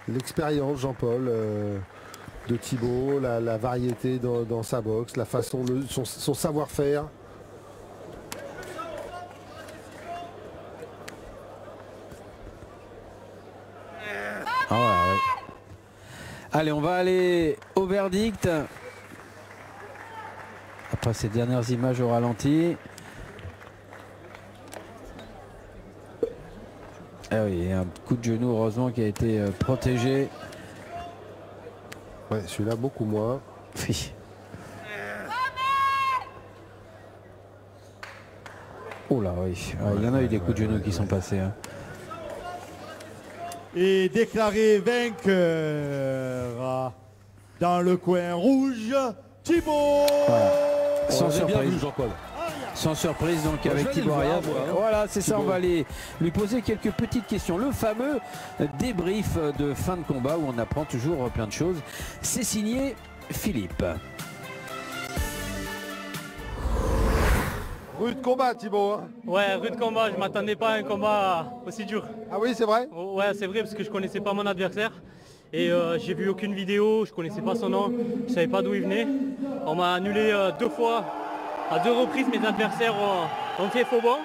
L'expérience, Jean-Paul. De Thibaut, la variété dans sa boxe, la façon, son savoir-faire. Allez, on va aller au verdict. Après ces dernières images au ralenti. Ah oui, un coup de genou, heureusement, qui a été protégé. Ouais, celui-là beaucoup moins. Oui. Oh là, oui. Il y en a eu des coups de genoux qui sont passés. Hein. Et déclaré vainqueur dans le coin rouge, Thibaut. Voilà. Sans surprise. Bien vu, Jean-Paul. Sans surprise donc avec Thibaut Arias. Voilà, c'est ça, on va aller lui poser quelques petites questions. Le fameux débrief de fin de combat où on apprend toujours plein de choses. C'est signé Philippe. Rude combat Thibaut. Hein. Ouais, rude combat, je m'attendais pas à un combat aussi dur. Ah oui, c'est vrai? Ouais, c'est vrai parce que je connaissais pas mon adversaire. Et j'ai vu aucune vidéo, je connaissais pas son nom, je savais pas d'où il venait. On m'a annulé 2 fois. À 2 reprises, mes adversaires ont fait faux bond.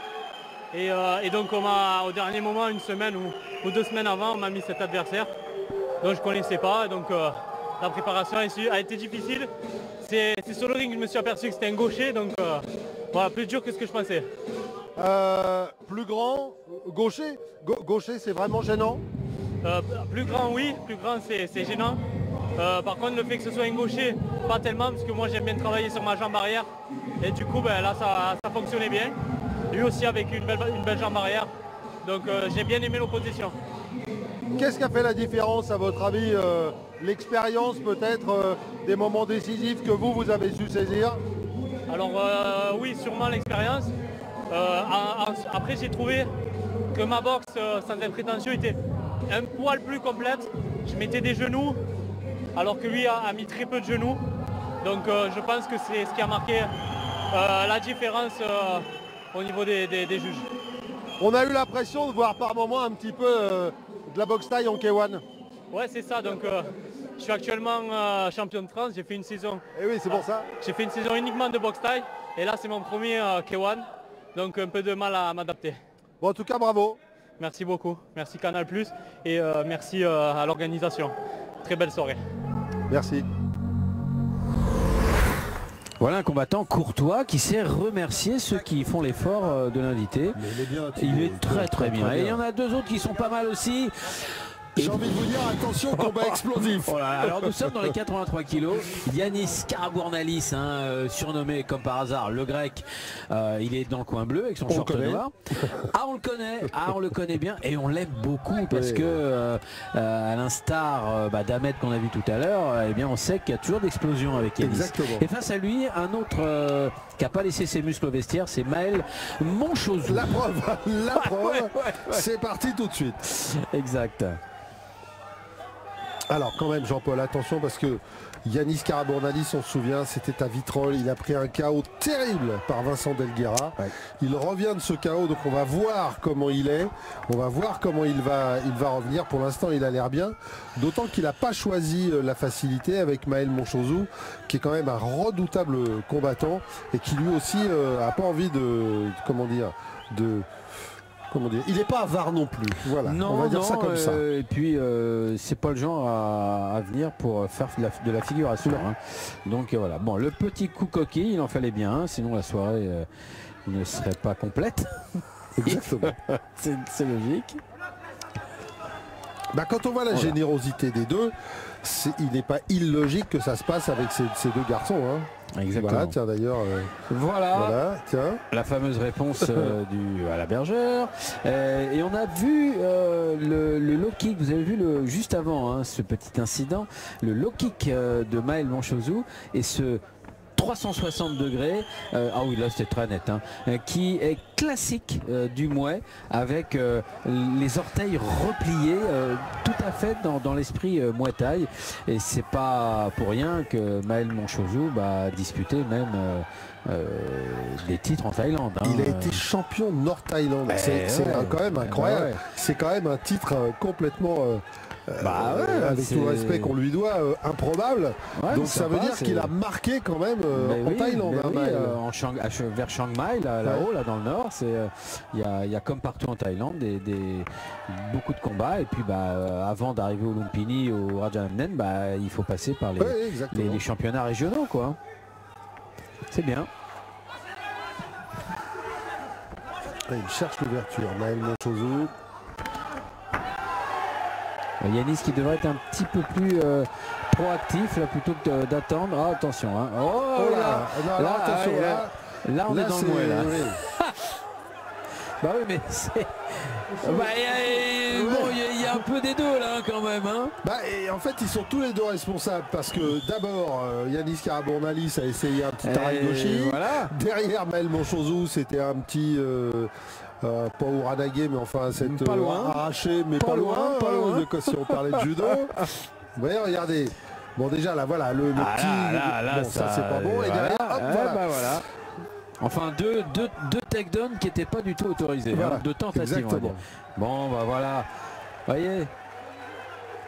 Et donc, au dernier moment, une semaine ou 2 semaines avant, on m'a mis cet adversaire. Donc, je ne connaissais pas. Donc, la préparation a été difficile. C'est sur le ring que je me suis aperçu que c'était un gaucher. Donc, voilà, plus dur que ce que je pensais. Plus grand, gaucher. Gaucher, c'est vraiment gênant. Plus grand, oui. Plus grand, c'est gênant. Par contre, le fait que ce soit un gaucher, pas tellement, parce que moi j'aime bien travailler sur ma jambe arrière. Et du coup, là, ça fonctionnait bien. Lui aussi avec une belle jambe arrière. Donc j'ai bien aimé l'opposition. Qu'est-ce qui a fait la différence à votre avis? L'expérience peut-être, des moments décisifs que vous avez su saisir? Alors oui, sûrement l'expérience. Après, j'ai trouvé que ma boxe, sans être prétentieux, était un poil plus complète. Je mettais des genoux, alors que lui a mis très peu de genoux. Donc je pense que c'est ce qui a marqué la différence au niveau des juges. On a eu l'impression de voir par moments un petit peu de la boxe taille en K1. Ouais, c'est ça. Donc je suis actuellement champion de France. J'ai fait une saison. Et oui, c'est pour ça. J'ai fait une saison uniquement de boxe taille. Et là, c'est mon premier K1. Donc un peu de mal à m'adapter. Bon, en tout cas, bravo. Merci beaucoup. Merci Canal+. Et merci à l'organisation. Très belle soirée. Merci. Voilà un combattant courtois qui sait remercier ceux qui font l'effort de l'inviter. Il est bien. Il est très bien. Et il y en a 2 autres qui sont pas mal aussi. J'ai envie de vous dire, attention, combat explosif. Voilà, alors nous sommes dans les 83 kilos. Yanis Karabournalis, surnommé comme par hasard le grec, il est dans le coin bleu avec son short noir. Ah, on le connaît, on le connaît bien et on l'aime beaucoup parce que à l'instar d'Ahmed qu'on a vu tout à l'heure, eh bien on sait qu'il y a toujours d'explosions avec Yanis. Exactement. Et face à lui, un autre qui n'a pas laissé ses muscles au vestiaire, c'est Maël Monchozou. La preuve, c'est parti tout de suite. Exact. Alors quand même Jean-Paul, attention parce que Yanis Karabournalis, on se souvient, c'était à Vitrolles, il a pris un KO terrible par Vincent Delguera. Il revient de ce KO, donc on va voir comment il est, on va voir comment il va revenir. Pour l'instant il a l'air bien, d'autant qu'il n'a pas choisi la facilité avec Maël Monchozou, qui est quand même un redoutable combattant et qui lui aussi n'a pas envie de, il n'est pas avare non plus, voilà, non, on va dire ça comme ça. Et puis c'est pas le genre à venir pour faire de la figuration. Hein. Donc voilà, bon, le petit coup coquille, il en fallait bien, hein, sinon la soirée ne serait pas complète. Exactement. C'est logique. Quand on voit la générosité des deux, il n'est pas illogique que ça se passe avec ces deux garçons. Hein. Exactement. Voilà, tiens d'ailleurs. Voilà, tiens. La fameuse réponse à la bergère. Et on a vu le low kick, vous avez vu juste avant ce petit incident, le low kick de Maël Monchozou et ce 360 degrés, ah oui là c'était très net, qui est classique du mouet avec les orteils repliés tout à fait dans l'esprit Muay Thai, et c'est pas pour rien que Maël Monchozou a disputé même des titres en Thaïlande. Il a été champion Nord-Thaïlande, c'est quand même incroyable, c'est quand même un titre complètement... avec tout le respect qu'on lui doit, improbable. Donc ça veut dire qu'il a marqué quand même en Thaïlande. Vers Chiang Mai, là-haut, là dans le nord, il y a comme partout en Thaïlande beaucoup de combats. Et puis avant d'arriver au Lumpini, au Rajamnen, il faut passer par les championnats régionaux, quoi. C'est bien. Il cherche l'ouverture, Maël Monchozou. Yanis qui devrait être un petit peu plus proactif là, plutôt que d'attendre. Ah, attention, hein. Attention, là on est dans le mouet là. Oui. Bah oui, mais c'est... il y a un peu des deux là quand même. Hein. Et en fait ils sont tous les deux responsables parce que d'abord Yanis Karabournalis a essayé un petit Taragoshi. Voilà. Derrière Maël Monchozou c'était un petit... pas Uranage, mais enfin cette arraché, mais pas loin. Si on parlait de judo. Vous voyez, regardez. Bon déjà là voilà le petit. Ça c'est pas bon. Et derrière, hop, voilà. Enfin deux takedowns qui n'étaient pas du tout autorisés. Voilà. De tentatives. Bon voilà. Vous voyez.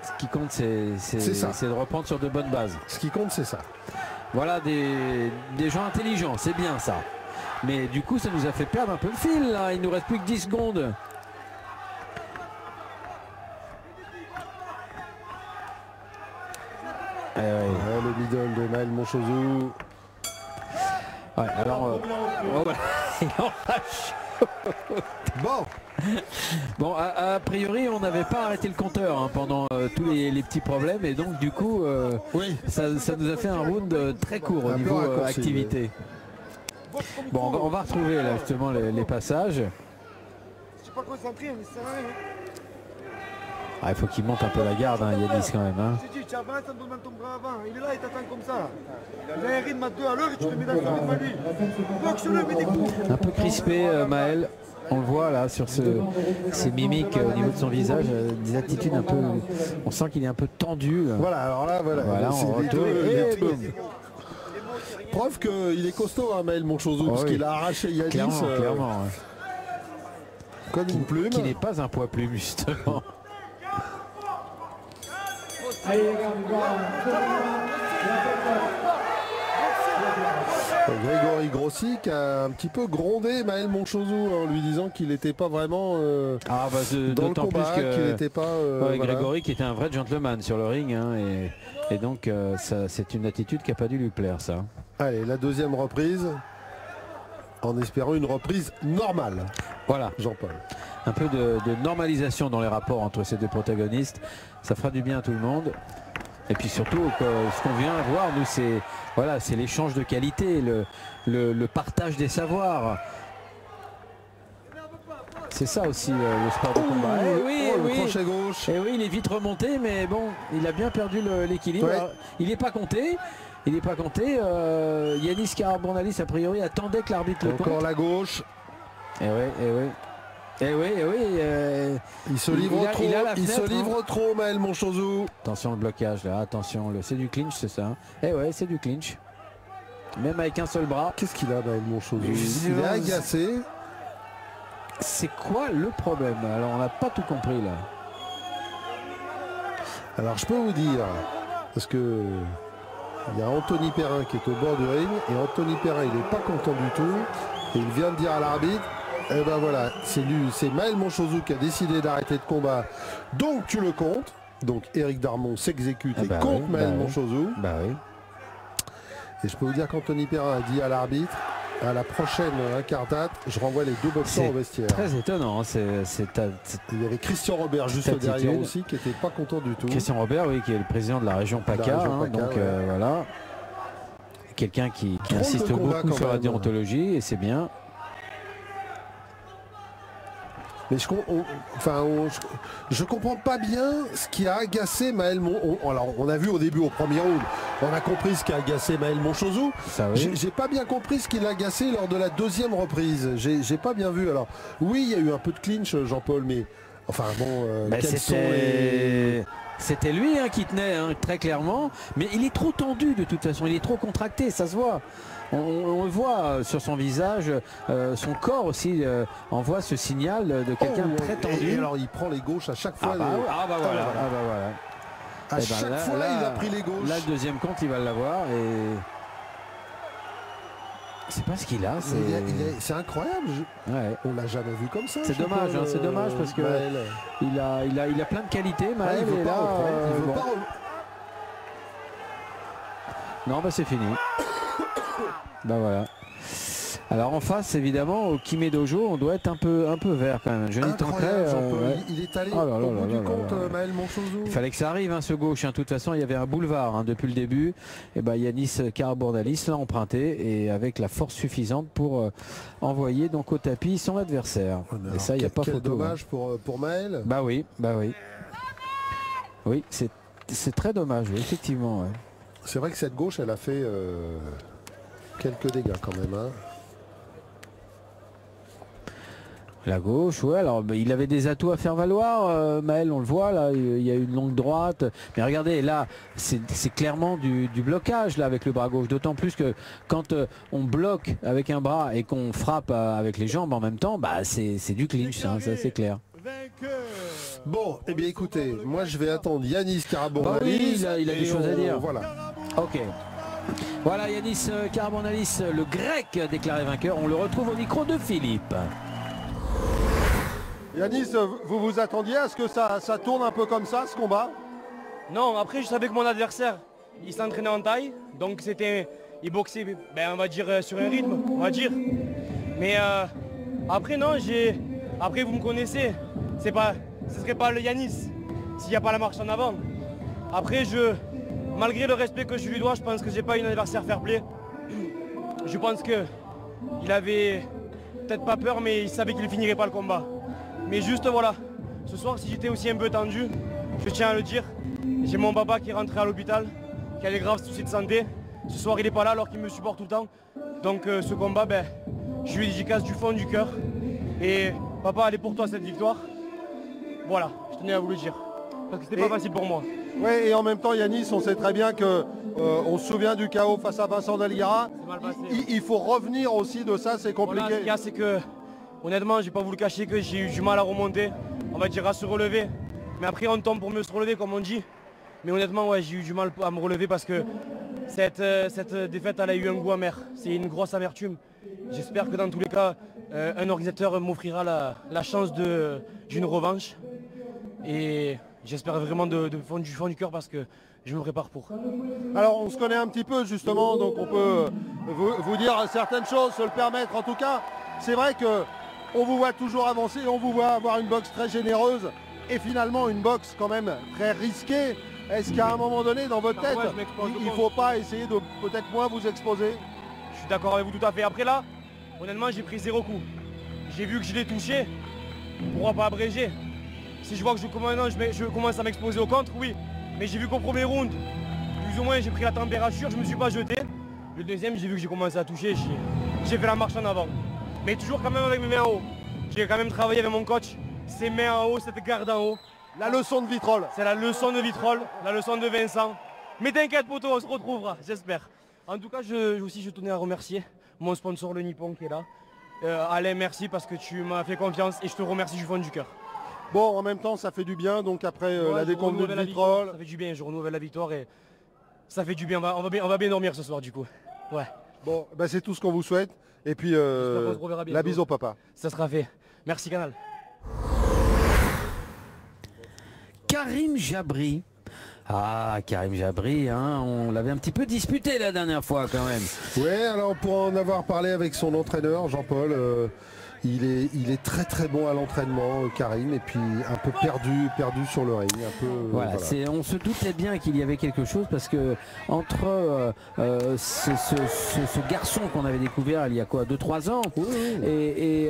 Ce qui compte c'est de reprendre sur de bonnes bases. Ce qui compte c'est ça. Voilà des gens intelligents, c'est bien ça. Mais du coup ça nous a fait perdre un peu le fil là. Il nous reste plus que 10 secondes. Le middle de Maël Monchozou. Alors bon, a priori on n'avait pas arrêté le compteur pendant tous les petits problèmes, et donc du coup ça nous a fait un round très court au niveau activité. Bon, on va retrouver là justement les passages. Je suis pas concentré, mais ça va. Il faut qu'il monte un peu la garde, Yanis quand même. Je dis, tu avances en donnant ton bras avant. Il est là, il t'attend comme ça. Il a un rythme à 2 à l'heure et tu le mets dans le rythme à lui. Boxe-le, mets des coups. Un peu crispé, Maël. On le voit là sur ses mimiques au niveau de son visage, des attitudes un peu. On sent qu'il est un peu tendu. Voilà, alors là, voilà on retourne. Preuve qu'il est costaud, Maël Monchozou, parce qu'il a arraché Yanis. Clairement. Comme une plume. Qui n'est pas un poids plume, justement. Grégory Grossi qui a un petit peu grondé Maël Monchozou en lui disant qu'il n'était pas vraiment dans le combat, qu'il n'était pas... Grégory qui était un vrai gentleman sur le ring, et donc c'est une attitude qui n'a pas dû lui plaire, ça. Allez, la deuxième reprise, en espérant une reprise normale. Voilà. Jean-Paul. un peu de normalisation dans les rapports entre ces deux protagonistes. Ça fera du bien à tout le monde. Et puis surtout, ce qu'on vient voir, nous, c'est voilà, c'est l'échange de qualité, le partage des savoirs. C'est ça aussi le sport de combat. Le crochet gauche. Et oui, il est vite remonté, mais bon, il a bien perdu l'équilibre. Ouais. Il n'est pas compté. Il n'est pas compté. Yanis Karabournalis, a priori, attendait que l'arbitre le compte. Encore la gauche. Et oui. Il se livre trop. Il se livre trop, Maël Monchozou. Attention le blocage là, attention. C'est du clinch, c'est ça. Et ouais, c'est du clinch. Même avec un seul bras. Qu'est-ce qu'il a, Maël Monchozou? Il est agacé. C'est quoi le problème? Alors on n'a pas tout compris là. Alors je peux vous dire, parce que il y a Anthony Perrin qui est au bord du ring, et Anthony Perrin il n'est pas content du tout, et il vient de dire à l'arbitre, et ben voilà, c'est Maël Monchozou qui a décidé d'arrêter le combat, donc tu le comptes. Donc Éric Darmon s'exécute et compte Maël Monchozou. Bah oui. Et je peux vous dire qu'Anthony Perrin a dit à l'arbitre, à la prochaine incartade, je renvoie les deux boxeurs au vestiaire. Très étonnant. Il y avait Christian Robert juste derrière aussi qui n'était pas content du tout. Christian Robert, oui, qui est le président de la région PACA. Voilà. Quelqu'un qui insiste beaucoup sur la déontologie, et c'est bien. Mais je comprends pas bien ce qui a agacé Maël Monchozou. Alors on a vu au début, au premier round, on a compris ce qui a agacé Maël Monchozou. J'ai pas bien compris ce qui l'a agacé lors de la deuxième reprise. J'ai pas bien vu. Alors oui, il y a eu un peu de clinch, Jean-Paul, mais enfin bon, c'était lui qui tenait très clairement, mais il est trop tendu de toute façon, il est trop contracté, ça se voit. On le voit sur son visage, son corps aussi envoie ce signal de quelqu'un de très tendu. Et alors il prend les gauches à chaque fois. Voilà. À chaque fois il a pris les gauches. Là le deuxième compte il va l'avoir et c'est pas ce qu'il a. C'est incroyable. Ouais. On l'a jamais vu comme ça. C'est dommage, c'est dommage parce que il a plein de qualités. Maël, il veut pas Non, bah c'est fini. Bah voilà. Alors en face, évidemment, au Kime Dojo, on doit être un peu vert quand même. Johnny Tancret, il est allé au bout du compte, Maël Monchozou. Il fallait que ça arrive, ce gauche. De toute façon, il y avait un boulevard depuis le début. Et Yanis Karabournalis l'a emprunté et avec la force suffisante pour envoyer donc au tapis son adversaire. Et ça, il n'y a pas photo. Quel dommage pour Maël. Bah oui. Oui, c'est très dommage, effectivement. Ouais. C'est vrai que cette gauche, elle a fait quelques dégâts quand même. La gauche, ouais, alors il avait des atouts à faire valoir, Maël, on le voit, là, il y a une longue droite. Mais regardez, là, c'est clairement du blocage là avec le bras gauche. D'autant plus que quand on bloque avec un bras et qu'on frappe avec les jambes en même temps, c'est du clinch, ça c'est clair. Bon, eh bien écoutez, moi je vais attendre Yanis Karabournalis. Il a des choses à dire. Voilà. Ok. Voilà Yanis Karabournalis, le grec déclaré vainqueur. On le retrouve au micro de Philippe. Yanis, vous vous attendiez à ce que ça tourne un peu comme ça, ce combat? Non, après je savais que mon adversaire, il s'entraînait en taille, donc il boxait, on va dire sur un rythme, on va dire. Mais après non, après vous me connaissez, ce serait pas le Yanis s'il n'y a pas la marche en avant. Après malgré le respect que je lui dois, je pense que j'ai pas un adversaire fair play. Je pense que il avait peut-être pas peur, mais il savait qu'il ne finirait pas le combat. Mais juste voilà, ce soir si j'étais aussi un peu tendu, je tiens à le dire, j'ai mon papa qui est rentré à l'hôpital, qui a des graves soucis de santé. Ce soir il n'est pas là alors qu'il me supporte tout le temps. Donc ce combat, je lui dédicace du fond du cœur. Et papa, elle est pour toi cette victoire. Voilà, je tenais à vous le dire. Parce que c'était pas facile pour moi. Oui, et en même temps Yanis, on sait très bien que on se souvient du chaos face à Vincent Dalguera. Il faut revenir aussi de ça, c'est compliqué. Voilà, ce qu'il y a, c'est que honnêtement, j'ai pas voulu cacher que j'ai eu du mal à remonter, on va dire à se relever. Mais après on tombe pour mieux se relever comme on dit. Mais honnêtement, ouais, j'ai eu du mal à me relever parce que cette défaite, elle a eu un goût amer. C'est une grosse amertume. J'espère que dans tous les cas, un organisateur m'offrira la chance d'une revanche. Et j'espère vraiment du fond du cœur parce que je me prépare pour. Alors on se connaît un petit peu justement, donc on peut vous dire certaines choses, se le permettre. En tout cas, c'est vrai que on vous voit toujours avancer, on vous voit avoir une boxe très généreuse et finalement une boxe quand même très risquée. Est-ce qu'à un moment donné dans votre tête, il ne faut pas essayer de peut-être moins vous exposer? Je suis d'accord avec vous tout à fait. Après là, honnêtement, j'ai pris 0 coup. J'ai vu que je l'ai touché, pourquoi pas abréger? Si je vois que je commence à m'exposer au contre, oui. Mais j'ai vu qu'au premier round, plus ou moins j'ai pris la température, je ne me suis pas jeté. Le deuxième, j'ai vu que j'ai commencé à toucher, j'ai fait la marche en avant. Mais toujours quand même avec mes mains en haut. J'ai quand même travaillé avec mon coach, ses mains en haut, cette garde en haut. La leçon de Vitrolles. C'est la leçon de Vitrolles, la leçon de Vincent. Mais t'inquiète poto, on se retrouvera, j'espère. En tout cas, je tenais à remercier mon sponsor, le Nippon, qui est là. Alain, merci parce que tu m'as fait confiance et je te remercie du fond du cœur. Bon, en même temps, ça fait du bien, donc après la décompte de Vitrolles. Ça fait du bien, je renouvelle la victoire et ça fait du bien. On va bien dormir ce soir du coup. Ouais. Bon, bah, c'est tout ce qu'on vous souhaite. Et puis, la bise au papa. Ça sera fait. Merci Canal. Karim Jabri. Ah, Karim Jabri, hein, on l'avait un petit peu disputé la dernière fois quand même. Ouais, alors pour en avoir parlé avec son entraîneur, Jean-Paul, il est très très bon à l'entraînement, Karim, et puis un peu perdu sur le ring. Voilà. On se doutait bien qu'il y avait quelque chose parce que entre ce garçon qu'on avait découvert il y a quoi, 2-3 ans, et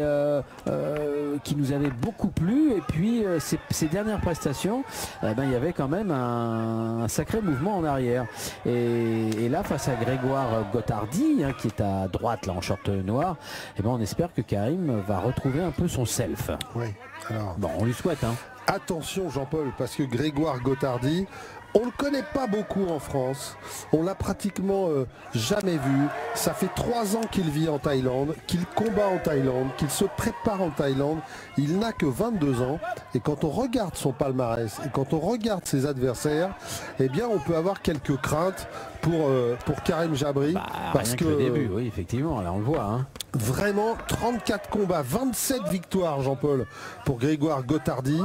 qui nous avait beaucoup plu, et puis ses dernières prestations, il y avait quand même un sacré mouvement en arrière. Et là, face à Grégoire Gottardi, qui est à droite là en short noir, on espère que Karim va retrouver un peu son self. Oui, alors... Bon, on lui souhaite. Hein. Attention Jean-Paul, parce que Grégoire Gottardi, on ne le connaît pas beaucoup en France. On l'a pratiquement jamais vu. Ça fait 3 ans qu'il vit en Thaïlande, qu'il combat en Thaïlande, qu'il se prépare en Thaïlande. Il n'a que 22 ans. Et quand on regarde son palmarès et quand on regarde ses adversaires, on peut avoir quelques craintes pour Karim Jabri. Parce que le début, oui, effectivement, là on le voit. Hein. Vraiment 34 combats, 27 victoires, Jean-Paul, pour Grégoire Gottardi.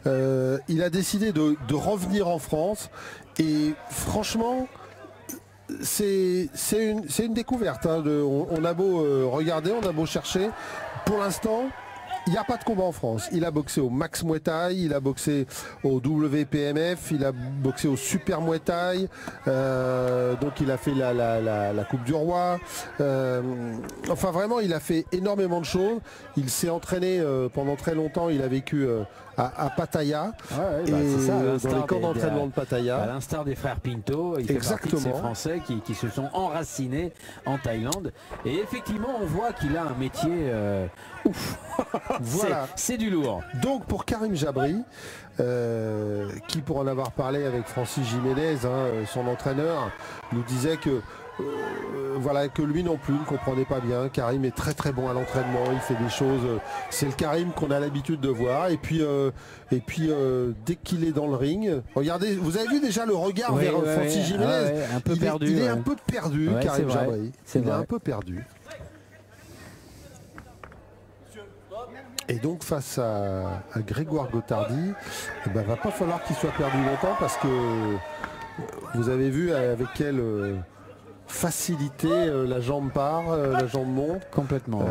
Il a décidé de revenir en France et franchement c'est une découverte. Hein, on a beau regarder, on a beau chercher, pour l'instant il n'y a pas de combat en France. Il a boxé au Max Muay Thai, il a boxé au WPMF, il a boxé au Super Muay Thai, donc il a fait la Coupe du Roi. Enfin vraiment, il a fait énormément de choses. Il s'est entraîné pendant très longtemps, il a vécu à Pattaya, c'est ça, dans les camps d'entraînement de Pattaya. À l'instar des frères Pinto, il fait partie de ces Français qui se sont enracinés en Thaïlande. Et effectivement, on voit qu'il a un métier ouf. Voilà. C'est du lourd. Donc pour Karim Jabri, qui pour en avoir parlé avec Francis Jiménez, son entraîneur, nous disait que que lui non plus ne comprenait pas bien. Karim est très très bon à l'entraînement, il fait des choses, c'est le Karim qu'on a l'habitude de voir, et puis dès qu'il est dans le ring, regardez, vous avez vu déjà le regard vers Francis Jiménez, un peu perdu, il est un peu perdu, Karim Jabri, il est un peu perdu. Et donc face à Grégoire Gottardi, va pas falloir qu'il soit perdu longtemps, parce que vous avez vu avec quelle facilité la jambe part, la jambe monte. Complètement.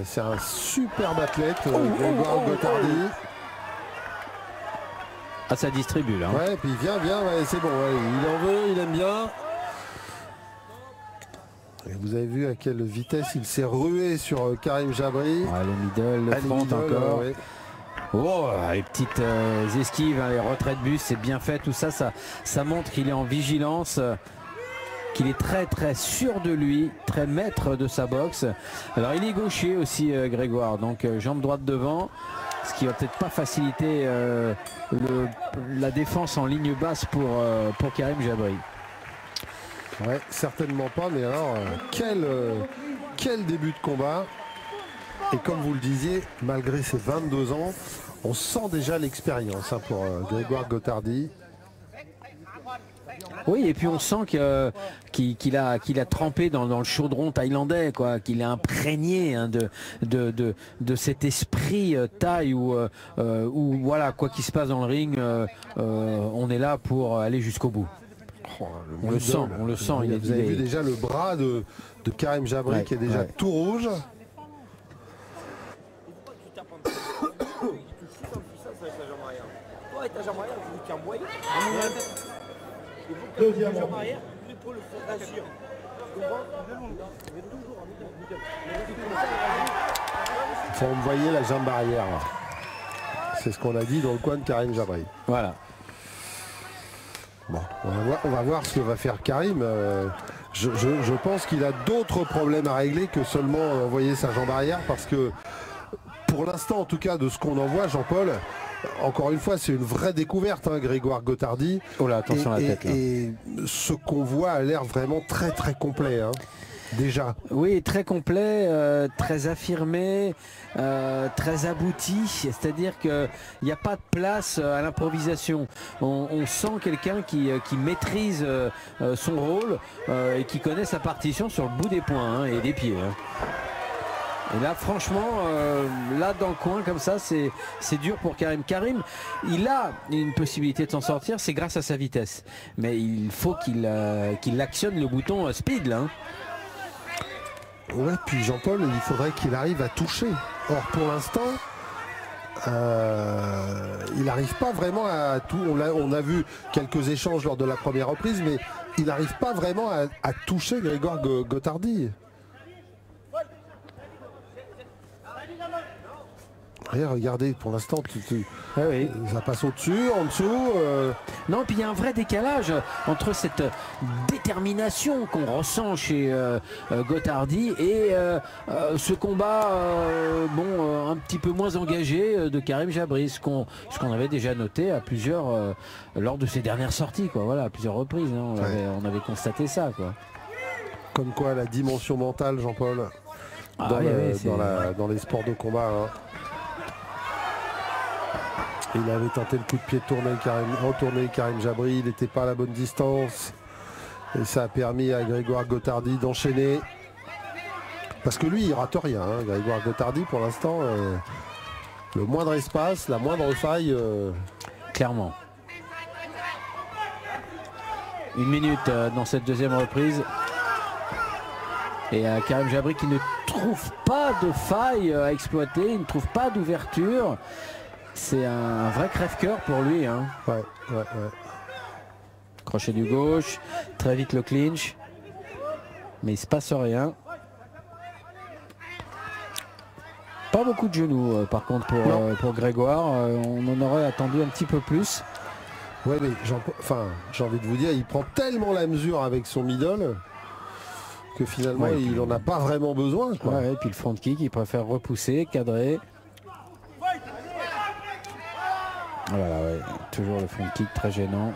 C'est un superbe athlète, Grégoire Gottardi. Ah, ça distribue là. Ouais, puis viens, c'est bon, il en veut, il aime bien. Et vous avez vu à quelle vitesse il s'est rué sur Karim Jabri. Le middle, le front encore. Oh, les petites esquives, les retraits de bus, c'est bien fait. Tout ça, ça montre qu'il est en vigilance, qu'il est très très sûr de lui, très maître de sa boxe. Alors il est gaucher aussi, Grégoire, donc jambe droite devant, ce qui va peut-être pas faciliter la défense en ligne basse pour Karim Jabri. Ouais, certainement pas, mais alors quel début de combat. Et comme vous le disiez, malgré ses 22 ans, on sent déjà l'expérience pour Grégoire Gottardi. Oui, et puis on sent qu'il a trempé dans le chaudron thaïlandais, quoi, qu'il est imprégné de cet esprit thaï où voilà, quoi qu'il se passe dans le ring, on est là pour aller jusqu'au bout. On le sent. Vous avez vu déjà le bras de Karim Jabri qui est déjà tout rouge. arrière. Toi, ta jambe arrière, vous qui envoyez. Deuxième Jambe arrière, l'épaule assure. Faut envoyer la jambe arrière. C'est ce qu'on a dit dans le coin de Karim Jabri. Voilà. Bon, on va voir ce que va faire Karim. Je pense qu'il a d'autres problèmes à régler que seulement envoyer sa jambe arrière, parce que pour l'instant, en tout cas, de ce qu'on en voit, Jean-Paul, encore une fois, c'est une vraie découverte, hein, Grégoire Gottardi. Oh là, attention à la tête. Là. Et ce qu'on voit a l'air vraiment très très complet. Hein. Déjà. Oui, très complet, très affirmé, très abouti, c'est-à-dire qu'il n'y a pas de place à l'improvisation. On sent quelqu'un qui maîtrise son rôle et qui connaît sa partition sur le bout des poings hein, et des pieds. Hein. Et là, franchement, là dans le coin comme ça, c'est dur pour Karim. Karim, il a une possibilité de s'en sortir, c'est grâce à sa vitesse. Mais il faut qu'il actionne le bouton speed là. Hein. Ouais, puis Jean-Paul, il faudrait qu'il arrive à toucher. Or, pour l'instant, il n'arrive pas vraiment à tout. On a vu quelques échanges lors de la première reprise, mais il n'arrive pas vraiment à toucher Grégoire Gottardi. Regardez, pour l'instant, ah oui. Ça passe au-dessus, en dessous. Non, puis il y a un vrai décalage entre cette détermination qu'on ressent chez Gottardi et ce combat un petit peu moins engagé de Karim Jabri, ce qu'on avait déjà noté à plusieurs lors de ses dernières sorties, quoi. Voilà, à plusieurs reprises. Hein, on avait constaté ça, quoi. Comme quoi, la dimension mentale, Jean-Paul, dans les sports de combat. Hein. Il avait tenté le coup de pied de retourner Karim Jabri, il n'était pas à la bonne distance. Et ça a permis à Grégoire Gottardi d'enchaîner. Parce que lui, il rate rien. Hein. Grégoire Gottardi, pour l'instant, le moindre espace, la moindre faille. Clairement. 1 minute dans cette deuxième reprise. Et Karim Jabri qui ne trouve pas de faille à exploiter, il ne trouve pas d'ouverture. C'est un vrai crève-cœur pour lui. Hein. Ouais. Crochet du gauche, très vite le clinch. Mais il se passe rien. Pas beaucoup de genoux par contre pour Grégoire. On en aurait attendu un petit peu plus. Ouais, mais j'ai envie de vous dire, il prend tellement la mesure avec son middle que finalement il n'en a pas vraiment besoin. Quoi. Ouais, et puis le front kick, il préfère repousser, cadrer. Voilà, ouais, toujours le front kick très gênant.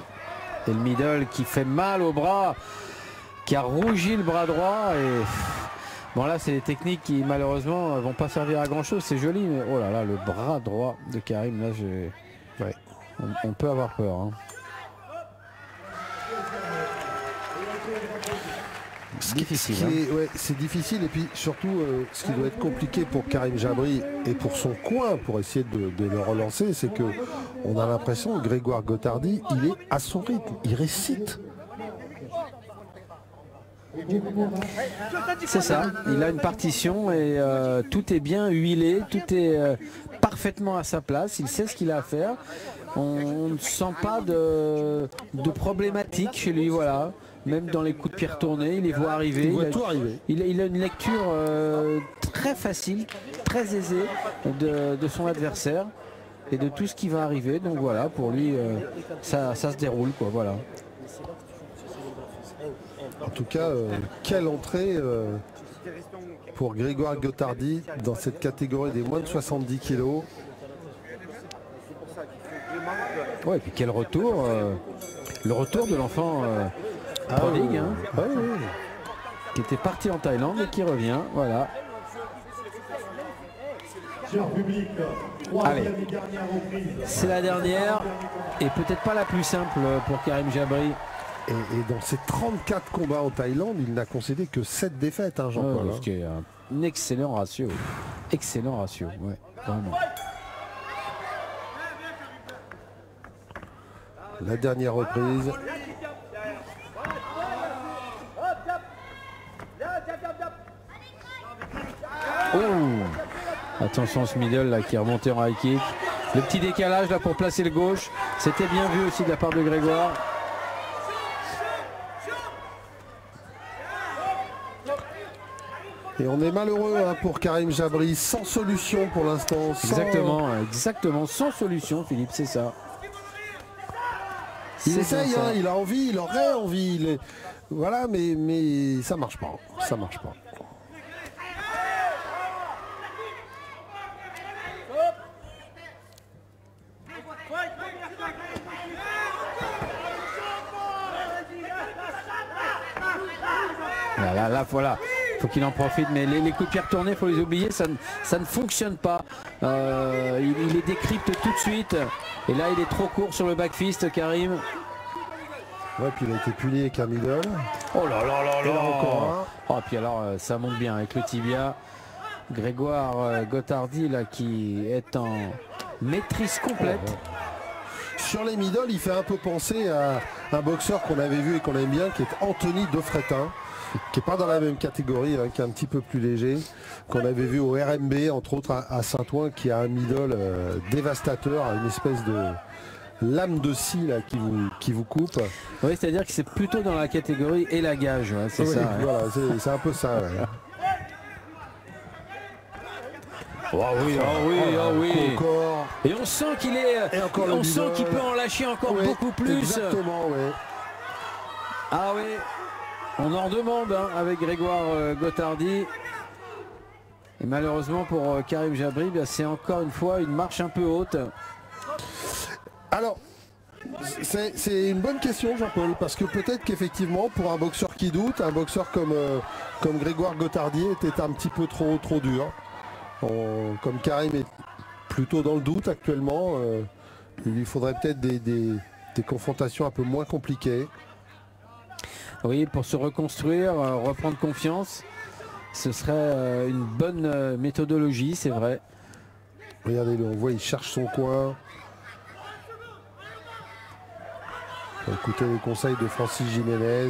Et le middle qui fait mal au bras, qui a rougi le bras droit. Et bon, là, c'est des techniques qui malheureusement vont pas servir à grand chose. C'est joli, mais oh là là, le bras droit de Karim, là, on peut avoir peur. Hein. C'est difficile. C'est difficile, et puis surtout ce qui doit être compliqué pour Karim Jabri et pour son coin pour essayer de le relancer, c'est que on a l'impression que Grégoire Gottardi, il est à son rythme, il récite. C'est ça, il a une partition et tout est bien huilé, tout est parfaitement à sa place, il sait ce qu'il a à faire. On ne sent pas de problématique chez lui, voilà. Même dans les coups de pied retournés, il les voit arriver. Il voit tout arriver. Il a une lecture très facile, très aisée de son adversaire et de tout ce qui va arriver. Donc voilà, pour lui, ça se déroule, quoi. Voilà. En tout cas, quelle entrée pour Grégoire Gottardi dans cette catégorie des moins de 70 kilos. Ouais, et puis quel retour, le retour de l'enfant prodigue, hein, qui était parti en Thaïlande et qui revient, voilà. Allez, c'est la dernière et peut-être pas la plus simple pour Karim Jabri. Et dans ses 34 combats en Thaïlande, il n'a concédé que 7 défaites, hein, Jean-Paul. Ce qui est un excellent ratio. Excellent ratio, ouais, vraiment. La dernière reprise. Oh, attention ce middle là qui est remonté en high kick. Le petit décalage là pour placer le gauche, c'était bien vu aussi de la part de Grégoire. Et on est malheureux hein, pour Karim Jabri, sans solution pour l'instant. Exactement, sans solution Philippe, c'est ça. Il essaye, hein, il a envie, il aurait envie. Voilà, mais ça marche pas. Ça marche pas. Là, voilà. Faut qu'il en profite, mais les coups de pied retournés, faut les oublier, ça ne fonctionne pas. Il les décrypte tout de suite. Et là, il est trop court sur le back fist, Karim. Ouais, puis il a été puni avec un middle. Oh là là là là. Encore un. Oh, puis alors, ça monte bien avec le tibia. Grégoire Gottardi, là, qui est en maîtrise complète. Sur les middle, il fait un peu penser à un boxeur qu'on avait vu et qu'on aime bien, qui est Anthony Defretin, qui n'est pas dans la même catégorie, hein, qui est un petit peu plus léger, qu'on avait vu au RMB, entre autres à Saint-Ouen, qui a un middle dévastateur, une espèce de lame de scie là, qui vous coupe. Oui, c'est-à-dire que c'est plutôt dans la catégorie élagage, ouais, c'est oui, ça. Voilà, c'est un peu ça. Ouais. Oh oui, oh oui, oh oui. Encore. Et on sent qu'il est. On sent qu'il peut en lâcher encore beaucoup plus. Exactement, oui. Ah oui. On en redemande hein, avec Grégoire Gottardi. Et malheureusement pour Karim Jabri, c'est encore une fois une marche un peu haute. Alors, c'est une bonne question, Jean-Paul, parce que peut-être qu'effectivement, pour un boxeur qui doute, un boxeur comme Grégoire Gottardi était un petit peu trop dur. Comme Karim est plutôt dans le doute actuellement, il lui faudrait peut-être des confrontations un peu moins compliquées. Oui, pour se reconstruire, reprendre confiance, ce serait une bonne méthodologie, c'est vrai. Regardez-le, on voit, il cherche son coin. On va écouter les conseils de Francis Jiménez.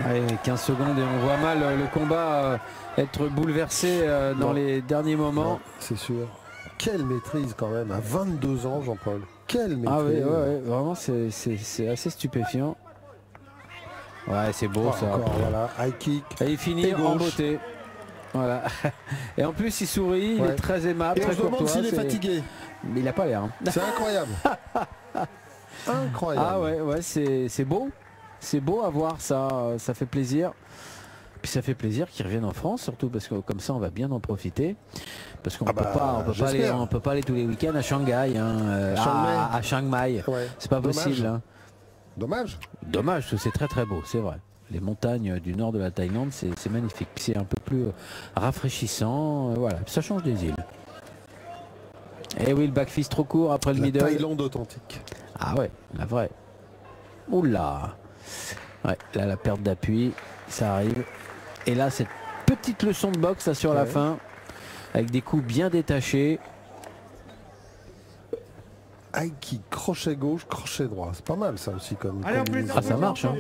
Allez, 15 secondes et on voit mal le combat être bouleversé dans les derniers moments. C'est sûr. Quelle maîtrise quand même, à 22 ans, Jean-Paul. Quelle maîtrise. Ah oui, ouais, vraiment c'est assez stupéfiant. Ouais, c'est beau ça. Encore, voilà, high kick. Et il finit en beauté. Voilà. Et en plus il sourit, il est très aimable, et très courtois. On se demande s'il est fatigué. Mais il n'a pas l'air. Hein. C'est incroyable. Incroyable. Ah ouais, c'est beau. C'est beau à voir ça, ça fait plaisir. Puis ça fait plaisir qu'ils reviennent en France, surtout parce que comme ça on va bien en profiter. Parce qu'on peut pas aller tous les week-ends à Shanghai, hein, à Chiang Mai. Ouais. C'est pas possible. Hein. Dommage. Dommage, parce que c'est très très beau, c'est vrai. Les montagnes du nord de la Thaïlande, c'est magnifique. C'est un peu plus rafraîchissant. Voilà, ça change des îles. Et oui, le backfist trop court après le middle. Thaïlande authentique. Ah ouais, la vraie. Oula. Ouais, là la perte d'appui, ça arrive. Et là cette petite leçon de boxe là, sur la fin, avec des coups bien détachés. High kick, crochet gauche, crochet droit. C'est pas mal ça aussi comme. Ah ça marche. Hein.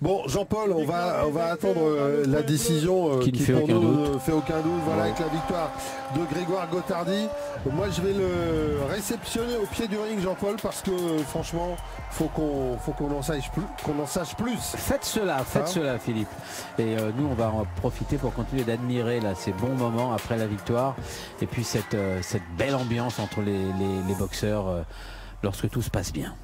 Bon Jean-Paul, on va attendre la décision qui ne fait aucun doute. Fait aucun doute. Voilà, avec la victoire de Grégoire Gottardi. Moi je vais le réceptionner au pied du ring, Jean-Paul, parce que franchement faut qu'on en sache plus. Faites cela Philippe. Et nous on va en profiter pour continuer d'admirer là ces bons moments après la victoire. Et puis cette belle ambiance entre les boxeurs lorsque tout se passe bien.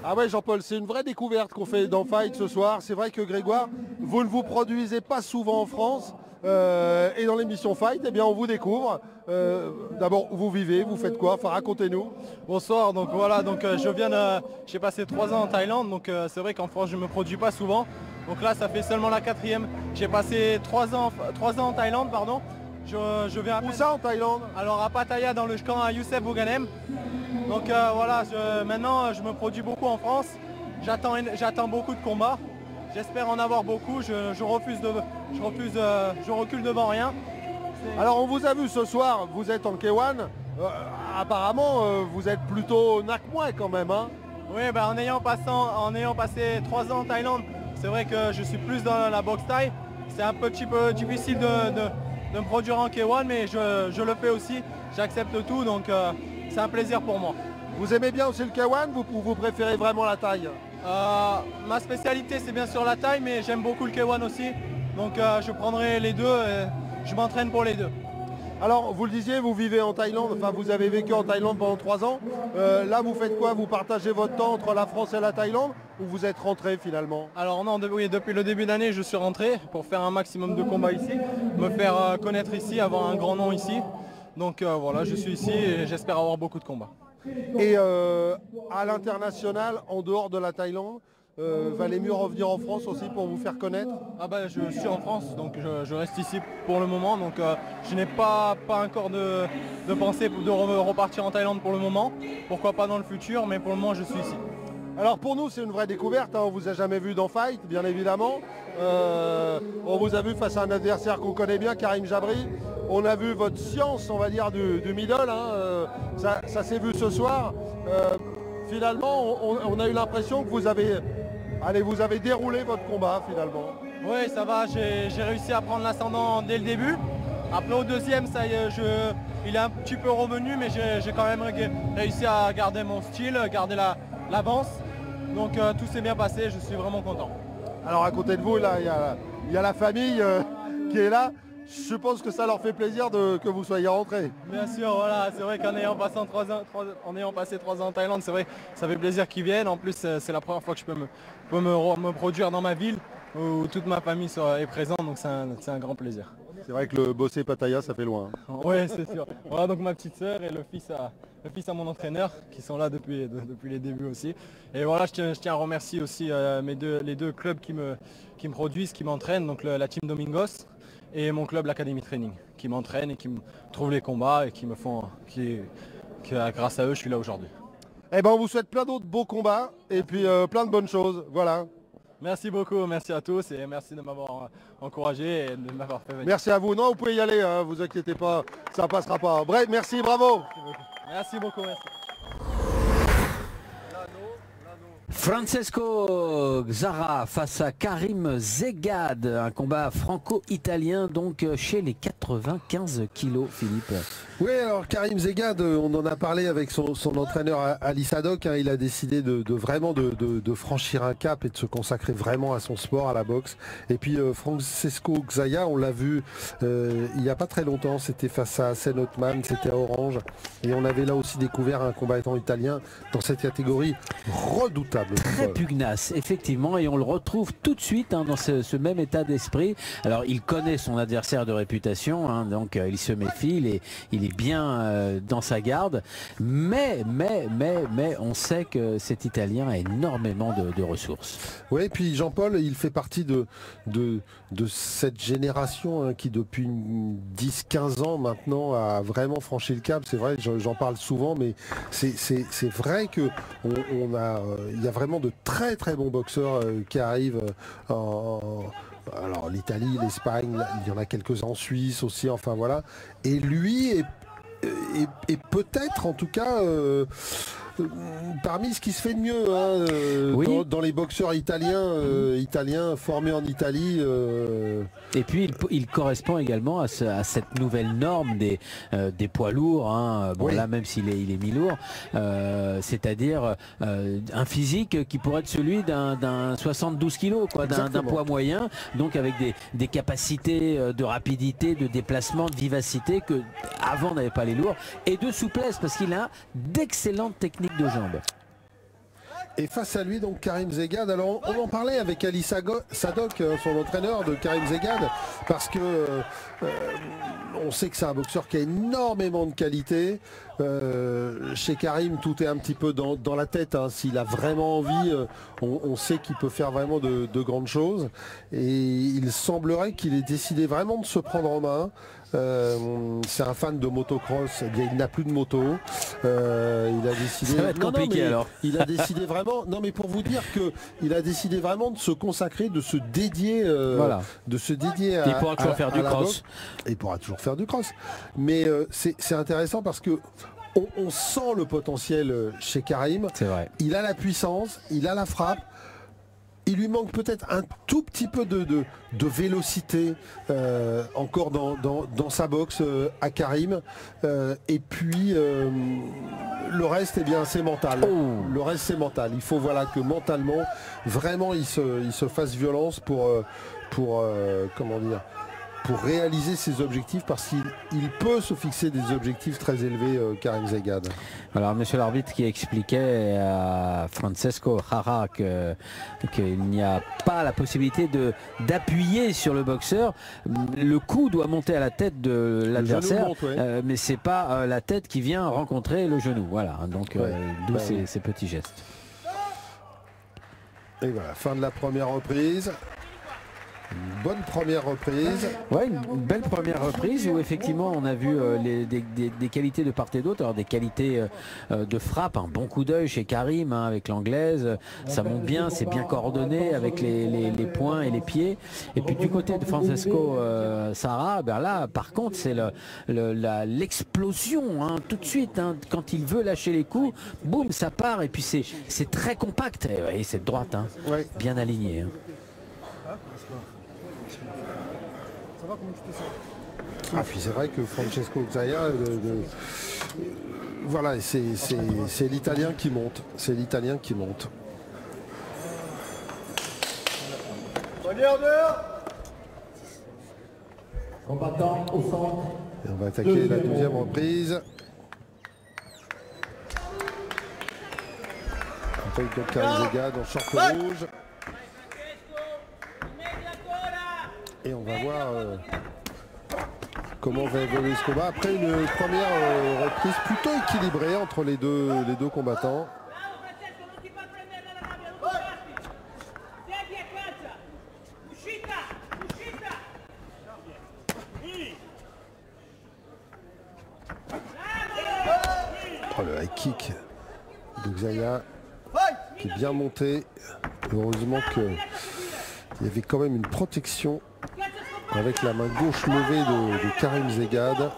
Ah ouais Jean-Paul, c'est une vraie découverte qu'on fait dans Fight ce soir. C'est vrai que Grégoire, vous ne vous produisez pas souvent en France. Et dans l'émission Fight, eh bien, on vous découvre. D'abord, vous vivez, vous faites quoi? Enfin, racontez-nous. Bonsoir, donc voilà, j'ai passé 3 ans en Thaïlande, donc c'est vrai qu'en France je ne me produis pas souvent. Donc là ça fait seulement la 4e. J'ai passé 3 ans en Thaïlande, pardon. Je viens à Où ça en Thaïlande? Alors à Pattaya, dans le camp à Youssef Bouganem. Donc voilà, maintenant je me produis beaucoup en France. J'attends beaucoup de combats. J'espère en avoir beaucoup. Je recule devant rien. Alors on vous a vu ce soir, vous êtes en K1. Apparemment vous êtes plutôt nakmouais quand même. Hein. Oui, en ayant passé 3 ans en Thaïlande, C'est vrai que je suis plus dans la boxe taille. C'est un petit peu difficile de me produire en K1, mais je le fais aussi. J'accepte tout, donc c'est un plaisir pour moi. Vous aimez bien aussi le K1 ou vous préférez vraiment la taille? Ma spécialité c'est bien sûr la taille, mais j'aime beaucoup le K1 aussi. Donc je prendrai les deux et je m'entraîne pour les deux. Alors vous le disiez, vous vivez en Thaïlande, enfin vous avez vécu en Thaïlande pendant 3 ans. Là vous faites quoi? Vous partagez votre temps entre la France et la Thaïlande ou vous êtes rentré finalement? Alors non, oui, depuis le début d'année je suis rentré pour faire un maximum de combats ici, me faire connaître ici, avoir un grand nom ici. Donc voilà, je suis ici et j'espère avoir beaucoup de combats. Et à l'international, en dehors de la Thaïlande, valait mieux revenir en France aussi pour vous faire connaître? Ah bah je suis en France, donc je reste ici pour le moment, donc je n'ai pas encore de pensée de repartir en Thaïlande pour le moment. Pourquoi pas dans le futur, mais pour le moment je suis ici. Alors pour nous c'est une vraie découverte, hein. On vous a jamais vu dans Fight, bien évidemment. On vous a vu face à un adversaire qu'on connaît bien, Karim Jabri. On a vu votre science, on va dire, du middle, hein. Ça s'est vu ce soir. Finalement, on a eu l'impression que vous avez déroulé votre combat finalement. Oui, ça va, j'ai réussi à prendre l'ascendant dès le début. Après au deuxième, ça y est, il est un petit peu revenu, mais j'ai quand même réussi à garder mon style, garder l'avance. Donc tout s'est bien passé, je suis vraiment content. Alors à côté de vous, là, il y a la famille qui est là. Je pense que ça leur fait plaisir que vous soyez rentrés. Bien sûr, voilà, c'est vrai qu'en ayant passé 3 ans en Thaïlande, c'est vrai que ça fait plaisir qu'ils viennent. En plus, c'est la première fois que je peux me produire dans ma ville où toute ma famille est présente, donc c'est un grand plaisir. C'est vrai que le Bossé Pattaya, ça fait loin. Oui, c'est sûr. Voilà donc ma petite sœur et le fils à mon entraîneur qui sont là depuis les débuts aussi. Et voilà, je tiens à remercier aussi les deux clubs qui me produisent, qui m'entraînent, donc la team Domingos et mon club l'Académie Training, qui m'entraînent et qui me trouvent les combats et qui me font, grâce à eux, je suis là aujourd'hui. Eh ben, on vous souhaite plein d'autres beaux combats et puis plein de bonnes choses. Voilà. Merci beaucoup, merci à tous et merci de m'avoir encouragé et de m'avoir fait venir. Merci à vous. Non, vous pouvez y aller, hein, vous inquiétez pas, ça passera pas. Bref, merci, bravo. Merci beaucoup, merci. Francesco Xara face à Karim Zegad, un combat franco-italien donc chez les 95 kilos, Philippe. Oui, alors Karim Zegad, on en a parlé avec son entraîneur Ali Sadok, hein, il a décidé vraiment de franchir un cap et de se consacrer vraiment à son sport, à la boxe. Et puis Francesco Xaya, on l'a vu il n'y a pas très longtemps, c'était face à Hassan Othman, c'était à Orange. Et on avait là aussi découvert un combattant italien dans cette catégorie redoutable. Très pugnace, effectivement, et on le retrouve tout de suite hein, dans ce même état d'esprit. Alors il connaît son adversaire de réputation, hein, donc il se méfie, il est bien dans sa garde, mais on sait que cet Italien a énormément de ressources. Oui, et puis Jean-Paul, il fait partie de cette génération hein, qui depuis 10-15 ans maintenant a vraiment franchi le cap. C'est vrai, j'en parle souvent, mais c'est vrai que il y a vraiment de très très bons boxeurs qui arrivent alors l'Italie, l'Espagne, il y en a quelques-uns en Suisse aussi, enfin voilà. Et lui est peut-être en tout cas parmi ce qui se fait de mieux hein, oui. dans les boxeurs italiens formés en Italie. Et puis il correspond également à cette nouvelle norme des poids lourds. Hein. Bon oui. Là même s'il est mi-lourd, c'est-à-dire un physique qui pourrait être celui d'un 72 kg, quoi, d'un poids moyen, donc avec des capacités de rapidité, de déplacement, de vivacité que avant n'avait pas les lourds, et de souplesse parce qu'il a d'excellentes techniques de jambes. Et face à lui, donc Karim Zegad, alors on en parlait avec Ali Sadok, son entraîneur de Karim Zegad, parce que on sait que c'est un boxeur qui a énormément de qualité. Chez Karim, tout est un petit peu dans la tête. Hein. S'il a vraiment envie, on sait qu'il peut faire vraiment de grandes choses. Et il semblerait qu'il ait décidé vraiment de se prendre en main. C'est un fan de motocross, eh bien il n'a plus de moto. Il a décidé. Ça va être compliqué alors. Il a décidé vraiment. Non mais pour vous dire que il a décidé vraiment de se consacrer, de se dédier, voilà. de se dédier à. Il pourra toujours faire du cross. Il pourra toujours faire du cross. Mais c'est intéressant parce que on sent le potentiel chez Karim. C'est vrai. Il a la puissance, il a la frappe. Il lui manque peut-être un tout petit peu de vélocité encore dans sa boxe à Karim. Et puis le reste, eh bien, c'est mental. Le reste, c'est mental. Il faut voilà, que mentalement, vraiment, il se fasse violence pour comment dire, pour réaliser ses objectifs, parce qu'il peut se fixer des objectifs très élevés, Karim Zegad. Alors monsieur l'arbitre qui expliquait à Francesco Jara qu'il n'y a pas la possibilité d'appuyer sur le boxeur. Le coup doit monter à la tête de l'adversaire, ouais. Mais c'est pas la tête qui vient rencontrer le genou. Voilà, donc ouais. D'où ces petits gestes. Et voilà, fin de la première reprise. Une bonne première reprise. Ouais, une belle première reprise où effectivement on a vu des qualités de part et d'autre. Alors des qualités de frappe, un bon coup d'œil chez Karim avec l'anglaise, ça monte bien, c'est bien coordonné avec les poings et les pieds. Et puis du côté de Francesco Jara, ben là par contre c'est l'explosion hein, tout de suite, hein, quand il veut lâcher les coups, boum, ça part et puis c'est très compact. Et ouais, cette droite, hein, ouais. Bien alignée. Hein. Ah puis c'est vrai que Francesco Xaia, voilà, c'est l'Italien qui monte. C'est l'Italien qui monte. Combattant au centre. Et on va attaquer la deuxième reprise. Avec donc Karim Zegad en short rouge. Et on va voir comment va évoluer ce combat. Après une première reprise plutôt équilibrée entre les deux combattants. Oh, le high kick de Xaia qui est bien monté. Heureusement qu'il y avait quand même une protection avec la main gauche levée de Karim Zegad. Ouais,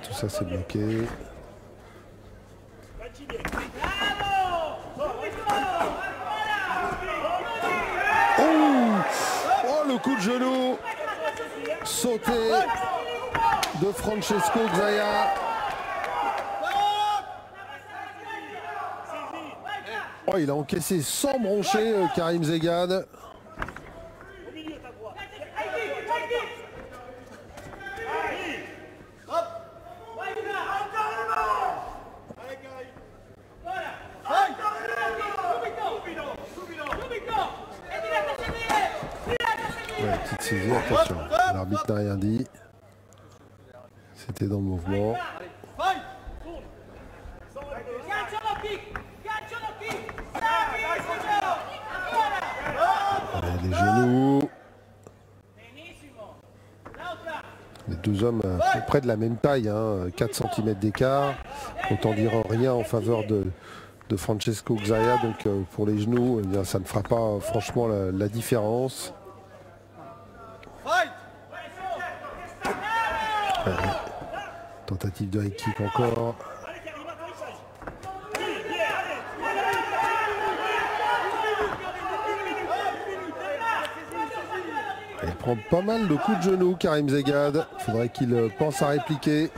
tout ça c'est bloqué. Oh, le coup de genou sauté de Francesco Xaia. Oh, il a encaissé sans broncher Karim Zegad. Ouais, petite saisie, attention. L'arbitre n'a rien dit. C'était dans le mouvement. Les genoux. Les deux hommes à peu près de la même taille, hein, 4 cm d'écart. Autant dire rien en faveur de Francesco Xaia. Donc pour les genoux, eh bien, ça ne fera pas franchement la différence. Tentative de high kick encore. Il prend pas mal de coups de genoux, Karim Zegad. Il faudrait qu'il pense à répliquer.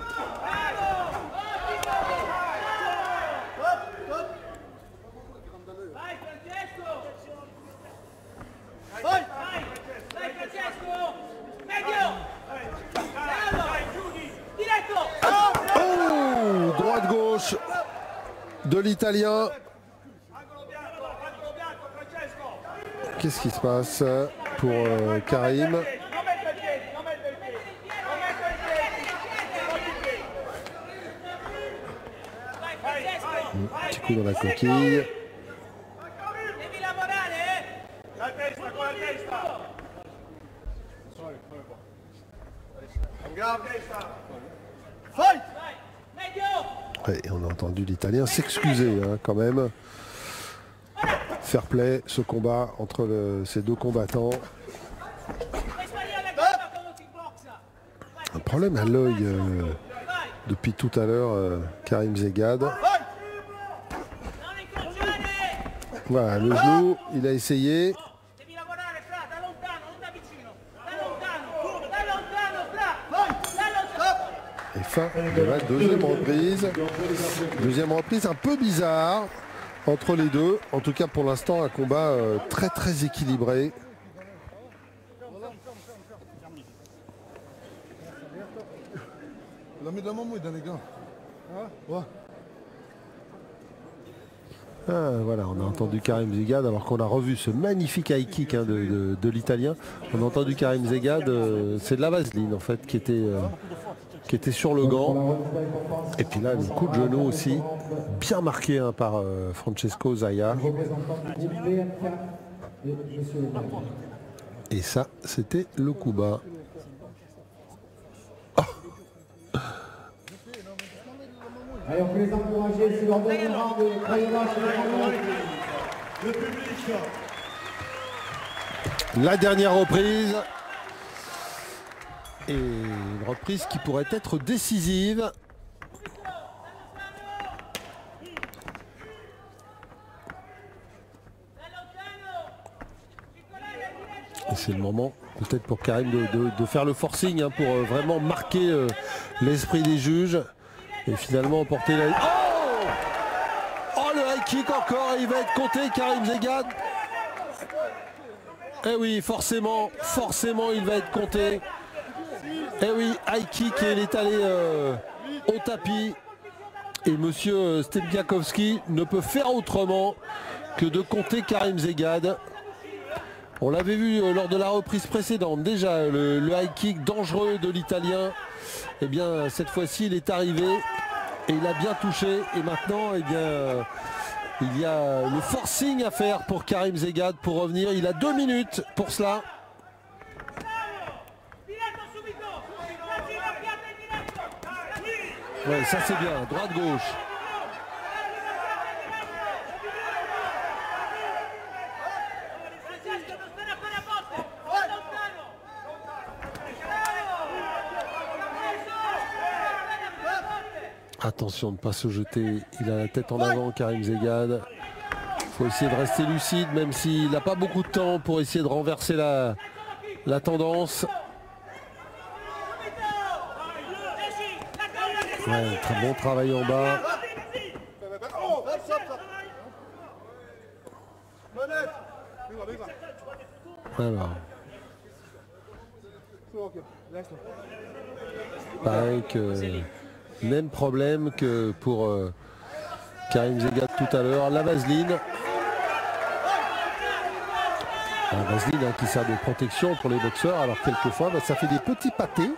Oh, droite-gauche de l'Italien. Qu'est-ce qui se passe pour Karim? Petit coup dans la coquille. Ouais, et on a entendu l'Italien s'excuser hein, quand même. Fair play, ce combat entre ces deux combattants. Un problème à l'œil depuis tout à l'heure, Karim Zegad. Voilà, le genou, il a essayé. Et fin de la deuxième reprise. Deuxième reprise un peu bizarre entre les deux. En tout cas pour l'instant un combat très très équilibré. La met de la maman dans les gars. Ouais. Ah, voilà, on a entendu Karim Zegad alors qu'on a revu ce magnifique high kick hein, de l'Italien. On a entendu Karim Zegad, c'est de la vaseline en fait qui était sur le gant. Et puis là le coup de genou aussi, bien marqué hein, par Francesco Zaya. Et ça c'était le coup bas. Allez, on peut les encourager, c'est leur dernier round de crayonnage. Le public. La dernière reprise. Et une reprise qui pourrait être décisive. Et c'est le moment peut-être pour Karim de faire le forcing hein, pour vraiment marquer l'esprit des juges. Et finalement emporter la... Oh le high kick encore, il va être compté Karim Zegad. Eh oui, forcément il va être compté. Eh oui, high kick et il est allé au tapis. Et monsieur Stępiakowski ne peut faire autrement que de compter Karim Zegad. On l'avait vu lors de la reprise précédente, déjà le high kick dangereux de l'Italien. Eh bien cette fois-ci il est arrivé et il a bien touché. Et maintenant eh bien il y a le forcing à faire pour Karim Zegad pour revenir. Il a 2 minutes pour cela. Ouais, ça c'est bien, droite-gauche. Attention de ne pas se jeter, il a la tête en avant Karim Zegad. Il faut essayer de rester lucide même s'il n'a pas beaucoup de temps pour essayer de renverser la tendance. Ouais, très bon travail en bas. Alors. Pareil que même problème que pour Karim Zegad tout à l'heure, la vaseline. La vaseline hein, qui sert de protection pour les boxeurs, alors quelquefois bah, ça fait des petits pâtés.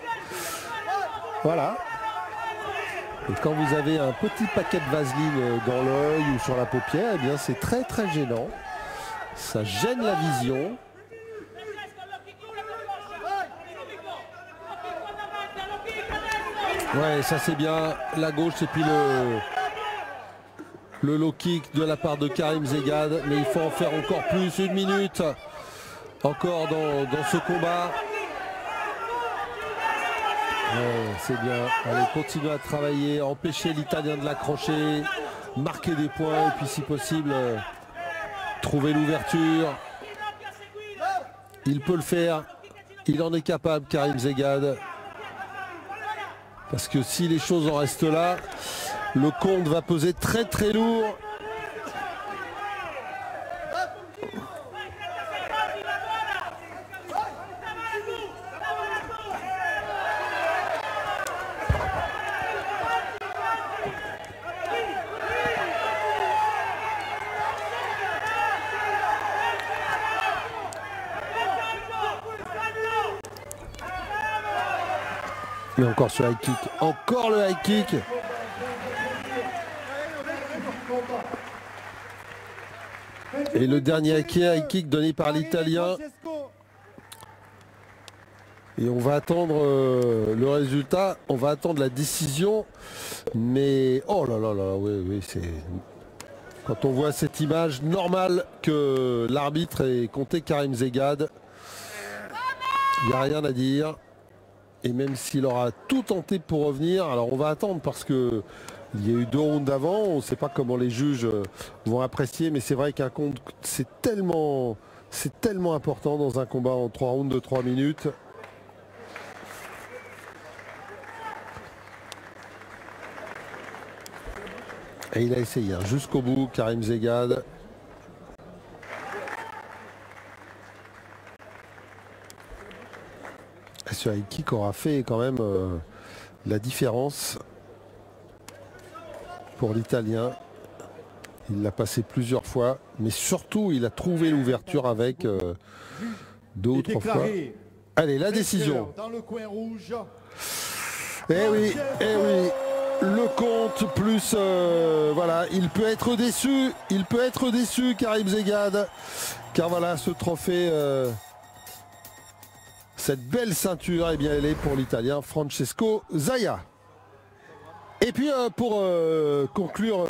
Voilà. Et quand vous avez un petit paquet de vaseline dans l'œil ou sur la paupière, eh bien c'est très très gênant. Ça gêne la vision. Ouais, ça c'est bien, la gauche et puis le low kick de la part de Karim Zegad, mais il faut en faire encore plus, 1 minute encore dans ce combat. Ouais, c'est bien, allez continuer à travailler, empêcher l'Italien de l'accrocher, marquer des points et puis si possible trouver l'ouverture. Il peut le faire, il en est capable Karim Zegad. Parce que si les choses en restent là, le compte va peser très très lourd. Et encore ce high kick, encore le high kick. Et le dernier high kick donné par l'Italien. Et on va attendre le résultat, on va attendre la décision. Mais oh là là là, oui, c'est... Quand on voit cette image, normal que l'arbitre ait compté Karim Zegad. Il n'y a rien à dire. Et même s'il aura tout tenté pour revenir, alors on va attendre parce que Il y a eu 2 rounds d'avant, on ne sait pas comment les juges vont apprécier, mais c'est vrai qu'un compte, c'est tellement important dans un combat en 3 rounds de 3 minutes. Et il a essayé jusqu'au bout, Karim Zegad. Ce high kick aura fait quand même la différence pour l'Italien. Il l'a passé plusieurs fois, mais surtout il a trouvé l'ouverture avec 2 ou 3 fois. Allez, la décision. Dans le coin rouge. Eh oui, le compte plus voilà, il peut être déçu, Karim Zegad, car voilà, ce trophée, cette belle ceinture, eh bien elle est pour l'Italien Francesco Zaya. Et puis pour conclure